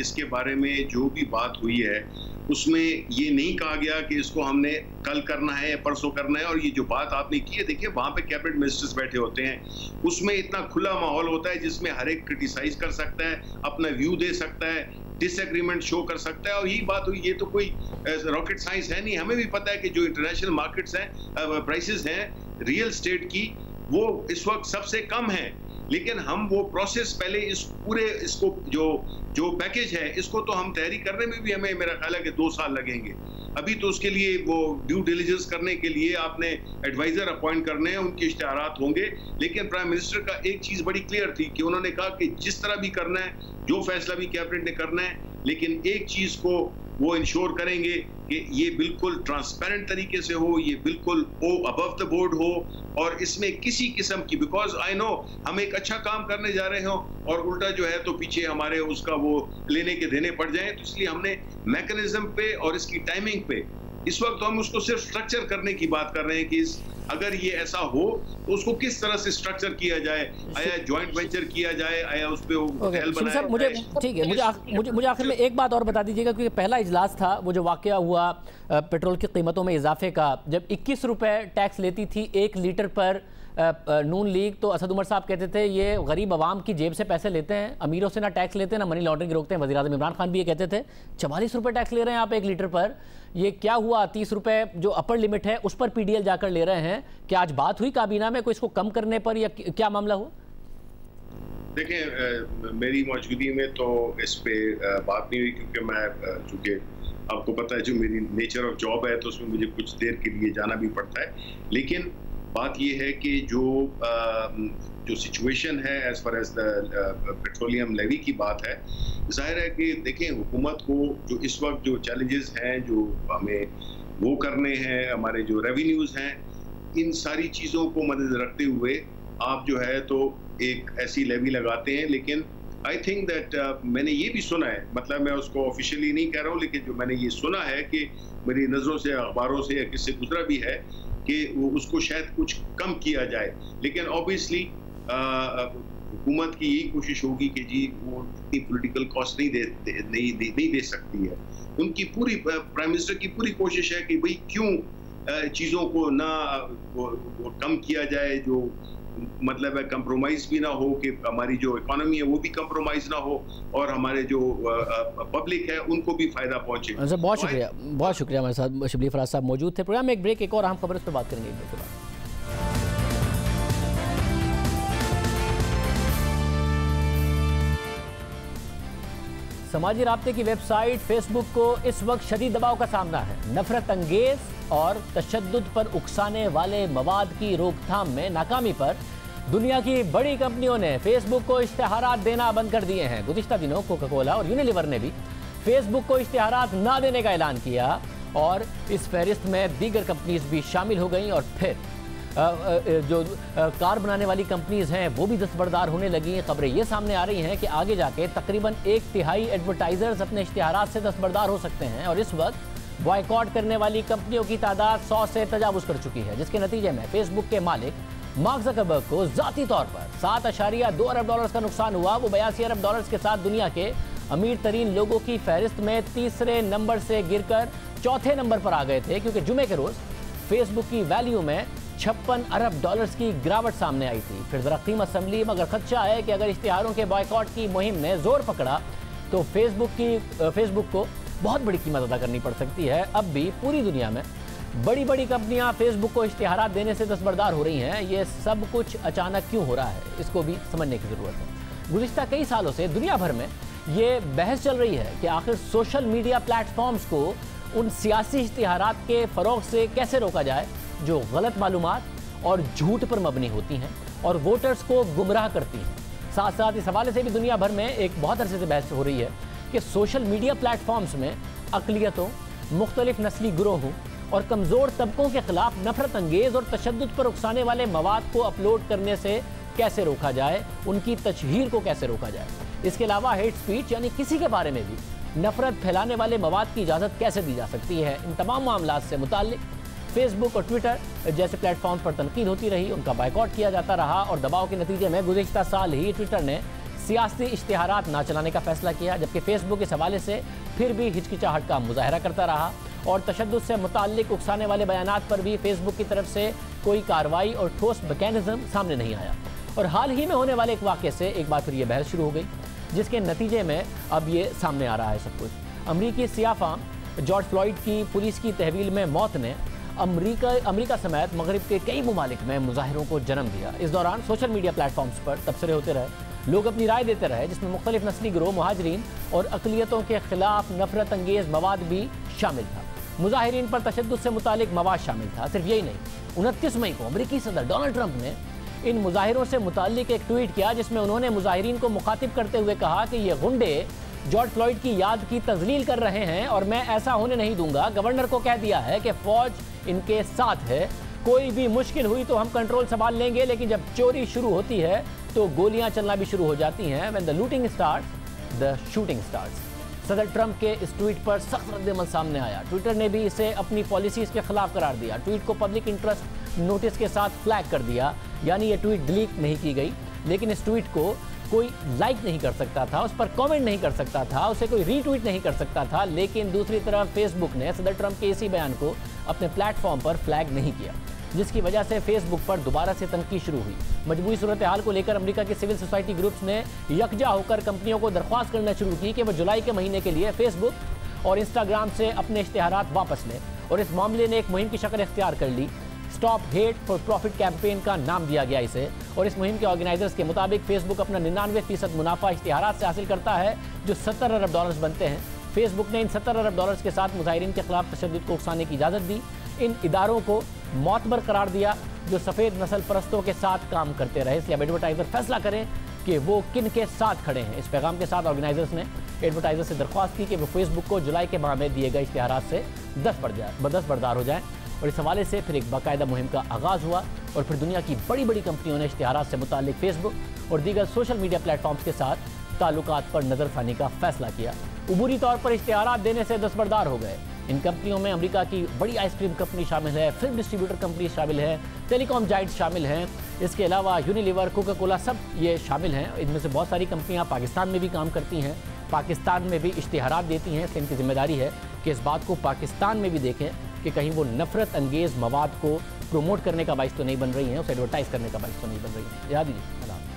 इसके बारे में जो भी बात हुई है उसमें ये नहीं कहा गया कि इसको हमने कल करना है या परसों करना है। और ये जो बात आपने की है, देखिए वहाँ पे कैबिनेट मिनिस्टर्स बैठे होते हैं, उसमें इतना खुला माहौल होता है जिसमें हर एक क्रिटिसाइज कर सकता है, अपना व्यू दे सकता है, डिसएग्रीमेंट शो कर सकता है। और यही बात हुई, ये तो कोई रॉकेट साइंस है नहीं। हमें भी पता है कि जो इंटरनेशनल मार्केट्स हैं, प्राइसेस हैं रियल एस्टेट की, वो इस वक्त सबसे कम है। लेकिन हम वो प्रोसेस पहले इस पूरे इसको जो पैकेज है इसको तो हम तैयारी करने में भी हमें मेरा ख्याल है कि 2 साल लगेंगे। अभी तो उसके लिए वो ड्यू डिलिजेंस करने के लिए आपने एडवाइजर अपॉइंट करने हैं, उनके इश्तिहारात होंगे। लेकिन प्राइम मिनिस्टर का एक चीज बड़ी क्लियर थी कि उन्होंने कहा कि जिस तरह भी करना है, जो फैसला भी कैबिनेट ने करना है, लेकिन एक चीज को वो इंश्योर करेंगे कि ये बिल्कुल ट्रांसपेरेंट तरीके से हो, ये बिल्कुल अबव द बोर्ड हो, और इसमें किसी किस्म की, बिकॉज आई नो हम एक अच्छा काम करने जा रहे हो और उल्टा जो है तो पीछे हमारे उसका वो लेने के देने पड़ जाए। तो इसलिए हमने मैकेनिज्म पे और इसकी टाइमिंग पे इस वक्त तो हम उसको सिर्फ स्ट्रक्चर करने की बात कर रहे हैं कि अगर ये ऐसा हो तो उसको किस तरह से स्ट्रक्चर किया जाए, आया जॉइंट वेंचर किया जाए, आया उस पे साहब मुझे ठीक है, मुझे आखिर में एक बात और बता दीजिएगा, क्योंकि पहला इजलास था वो जो वाकया हुआ पेट्रोल की कीमतों में इजाफे का, जब 21 रुपए टैक्स लेती थी 1 लीटर पर नून लीग, तो असद उमर साहब कहते थे ये गरीब आवाम की जेब से पैसे लेते हैं, अमीरों से ना टैक्स लेते हैं ना मनी लॉन्ड्रिंग रोकते हैं। वज़ीर आज़म इमरान खान भी ये कहते थे 44 रुपये टैक्स ले रहे हैं आप 1 लीटर पर। ये क्या हुआ? 30 रुपये जो अपर लिमिट है उस पर PDL जाकर ले रहे हैं। क्या आज बात हुई काबीना में कोई इसको कम करने पर, या क्या मामला हुआ? देखें, मेरी मौजूदगी में तो इस पे बात नहीं हुई, क्योंकि मैं चूँकि आपको पता है जो मेरी नेचर ऑफ जॉब है तो उसमें मुझे कुछ देर के लिए जाना भी पड़ता है। लेकिन बात ये है कि जो सिचुएशन है as far as the petroleum levy की बात है, जाहिर है कि देखें हुकूमत को जो इस वक्त जो चैलेंजेस हैं जो हमें वो करने हैं, हमारे जो रेवेन्यूज़ हैं, इन सारी चीज़ों को मद्देनजर रखते हुए आप जो है तो एक ऐसी लेवी लगाते हैं। लेकिन आई थिंक दैट मैंने ये भी सुना है, मतलब मैं उसको ऑफिशियली नहीं कह रहा हूँ, लेकिन जो मैंने ये सुना है कि मेरी नज़रों से, अखबारों से या किससे गुजरा भी है कि वो उसको शायद कुछ कम किया जाए। लेकिन ऑब्वियसली हुकूमत की यही कोशिश होगी कि जी वो इतनी पॉलिटिकल कॉस्ट नहीं दे सकती है। उनकी पूरी, प्राइम मिनिस्टर की पूरी कोशिश है कि भाई क्यों चीज़ों को ना वो कम किया जाए, जो मतलब है कंप्रोमाइज भी ना हो, कि हमारी जो इकोनॉमी है वो भी कंप्रोमाइज ना हो और हमारे जो पब्लिक है उनको भी फायदा पहुंचे। बहुत शुक्रिया हमारे साथ शिबली फराज साहब मौजूद थे। प्रोग्राम में एक ब्रेक, एक और अहम खबर इस पर बात करेंगे एक ब्रेक के बाद। समाजी राब्ते की वेबसाइट फेसबुक को इस वक्त शदीद दबाव का सामना है। नफरत अंगेज और तशद्दुद पर उकसाने वाले मवाद की रोकथाम में नाकामी पर दुनिया की बड़ी कंपनियों ने फेसबुक को इश्तिहारात देना बंद कर दिए हैं। गुज़िश्ता दिनों कोका कोला और यूनिलीवर ने भी फेसबुक को इश्तिहारात ना देने का ऐलान किया और इस फहरिस्त में दीगर कंपनीज भी शामिल हो गई। और फिर जो कार बनाने वाली कंपनीज हैं वो भी दस्तबरदार होने लगी हैं। खबरें ये सामने आ रही हैं कि आगे जाके तकरीबन 1/3 एडवर्टाइजर्स अपने इश्तिहारात से दस्तबरदार हो सकते हैं। और इस वक्त बॉयकॉट करने वाली कंपनियों की तादाद 100 से तजावुज़ कर चुकी है, जिसके नतीजे में फेसबुक के मालिक मार्क ज़करबर्ग को ज़ाती तौर पर $7.2 अरब का नुकसान हुआ। वो $82 अरब के साथ दुनिया के अमीर तरीन लोगों की फहरिस्त में तीसरे नंबर से गिरकर चौथे नंबर पर आ गए थे, क्योंकि जुमे के रोज़ फेसबुक की वैल्यू में $56 अरब की गिरावट सामने आई थी। फिर ज़रा कीमत संभली, मगर खदशा है कि अगर इश्तिहारों के बॉयकॉट की मुहिम ने जोर पकड़ा तो फेसबुक को बहुत बड़ी कीमत अदा करनी पड़ सकती है। अब भी पूरी दुनिया में बड़ी बड़ी कंपनियां फेसबुक को इश्तिहारात देने से दस्तबरदार हो रही हैं। ये सब कुछ अचानक क्यों हो रहा है, इसको भी समझने की ज़रूरत है। गुज़िश्ता कई सालों से दुनिया भर में ये बहस चल रही है कि आखिर सोशल मीडिया प्लेटफॉर्म्स को उन सियासी इश्तिहारात के फ़रोग़ से कैसे रोका जाए जो गलत मालूमात और झूठ पर मबनी होती हैं और वोटर्स को गुमराह करती हैं। साथ साथ इस हवाले से भी दुनिया भर में एक बहुत अरसे से बहस हो रही है कि सोशल मीडिया प्लेटफॉर्म्स में अक़लियतों, मुख्तलिफ नस्ली गिरोहों और कमज़ोर तबकों के खिलाफ नफरत अंगेज़ और तशद्दुद पर उकसाने वाले मवाद को अपलोड करने से कैसे रोका जाए, उनकी तशहीर को कैसे रोका जाए। इसके अलावा हेट स्पीच यानी किसी के बारे में भी नफरत फैलाने वाले मवाद की इजाज़त कैसे दी जा सकती है। इन तमाम मामलात से मुताल्लिक़ फेसबुक और ट्विटर जैसे प्लेटफॉर्म पर तनकीद होती रही, उनका बायकॉट किया जाता रहा और दबाव के नतीजे में गुज़िश्ता साल ही ट्विटर ने सियासी इश्तिहारात ना चलाने का फैसला किया, जबकि फेसबुक इस हवाले से फिर भी हिचकिचाहट का मुजाहरा करता रहा और तशद्दुद से मुताल्लिक़ उकसाने वाले बयानात पर भी फेसबुक की तरफ से कोई कार्रवाई और ठोस मैकेनिज़्म सामने नहीं आया। और हाल ही में होने वाले एक वाक़े से एक बार फिर ये बहस शुरू हो गई, जिसके नतीजे में अब ये सामने आ रहा है सब कुछ। अमरीकी सियाह फाम जॉर्ज फ्लॉयड की पुलिस की तहवील में मौत ने अमेरिका समेत मगरिब के कई ममालिक में मुजाहिरों को जन्म दिया। इस दौरान सोशल मीडिया प्लेटफॉर्म्स पर तबसरे होते रहे, लोग अपनी राय देते रहे, जिसमें मुख्तलिफ नस्ली गिरोह, मुहाजिरीन और अकलियतों के खिलाफ नफरत अंगेज मवाद भी शामिल था। मुजाहिरीन पर तशद्दुद से मुतालिक मवाद शामिल था। सिर्फ यही नहीं, 29 मई को अमेरिकी सदर डोनाल्ड ट्रंप ने इन मुजाहिरों से मुतालिक एक ट्वीट किया, जिसमें उन्होंने मुजाहिरीन को मुखातिब करते हुए कहा कि ये गुंडे जॉर्ज फ्लॉयड की याद की तजलील कर रहे हैं और मैं ऐसा होने नहीं दूंगा। गवर्नर को कह दिया है कि फौज इनके साथ है, कोई भी मुश्किल हुई तो हम कंट्रोल संभाल लेंगे, लेकिन जब चोरी शुरू होती है तो गोलियां चलना भी शुरू हो जाती हैं। When the looting starts the shooting starts. सदर ट्रंप के इस ट्वीट पर सख्त रद्द-ए-अमल सामने आया। ट्विटर ने भी इसे अपनी पॉलिसीज के खिलाफ करार दिया। ट्वीट को पब्लिक इंटरेस्ट नोटिस के साथ फ्लैग कर दिया, यानी ये ट्वीट डिलीट नहीं की गई, लेकिन इस ट्वीट को कोई लाइक नहीं कर सकता था, उस पर कमेंट नहीं कर सकता था, उसे कोई रीट्वीट नहीं कर सकता था। लेकिन दूसरी तरफ फेसबुक ने सदर ट्रंप के इसी बयान को अपने प्लेटफॉर्म पर फ्लैग नहीं किया, जिसकी वजह से फेसबुक पर दोबारा से तनकीद शुरू हुई। मजबूरी सूरत हाल को लेकर अमेरिका के सिविल सोसाइटी ग्रुप्स ने यकजा होकर कंपनियों को दरख्वास्त करना शुरू की कि वह जुलाई के महीने के लिए फेसबुक और इंस्टाग्राम से अपने इश्तिहारात वापस लें, और इस मामले ने एक मुहिम की शक्ल इख्तियार कर ली। Stop Hate for Profit campaign का नाम दिया गया इसे, और इस मुहिम के ऑर्गेनाइजर्स के मुताबिक फेसबुक अपना 99% मुनाफा इश्तिहारात से हासिल करता है, जो $70 अरब बनते हैं। फेसबुक ने इन $70 अरब के साथ मुजाहिरीन के खिलाफ तशद्दुद को उकसाने की इजाज़त दी, इन इदारों को मौतबर करार दिया जो सफ़ेद नस्ल परस्तों के साथ काम करते रहे। इसलिए अब एडवर्टाइज़र फैसला करें कि वो किन के साथ खड़े हैं। इस पैगाम के साथ ऑर्गेनाइजर्स ने एडवर्टाइजर से दरख्वास्त की कि वो फेसबुक को जुलाई के माह में दिए गए इश्तिहारात से दस्तबरदार हो जाएँ, और इस हवाले से फिर एक बाकायदा मुहिम का आगाज़ हुआ, और फिर दुनिया की बड़ी बड़ी कंपनियों ने इश्तिहारात से मुताल्लिक फेसबुक और दीगर सोशल मीडिया प्लेटफॉर्म्स के साथ ताल्लुकात पर नज़रसानी का फैसला किया। उबूरी तौर पर इश्तिहारात देने से दस्तबरदार हो गए। इन कंपनियों में अमेरिका की बड़ी आइसक्रीम कंपनी शामिल है, फिल्म डिस्ट्रीब्यूटर कंपनी शामिल है, टेलीकॉम जाइंट्स शामिल हैं, इसके अलावा यूनिलीवर, कोका कोला, सब ये शामिल हैं। इनमें से बहुत सारी कंपनियां पाकिस्तान में भी काम करती हैं, पाकिस्तान में भी इश्तिहारात देती हैं। इसलिए इनकी जिम्मेदारी है कि इस बात को पाकिस्तान में भी देखें कि कहीं वो नफरत अंगेज़ मवाद को प्रमोट करने का बाइस तो नहीं बन रही हैं, उसे एडवर्टाइज़ करने का बाइस तो नहीं बन रही है। याद लीजिए।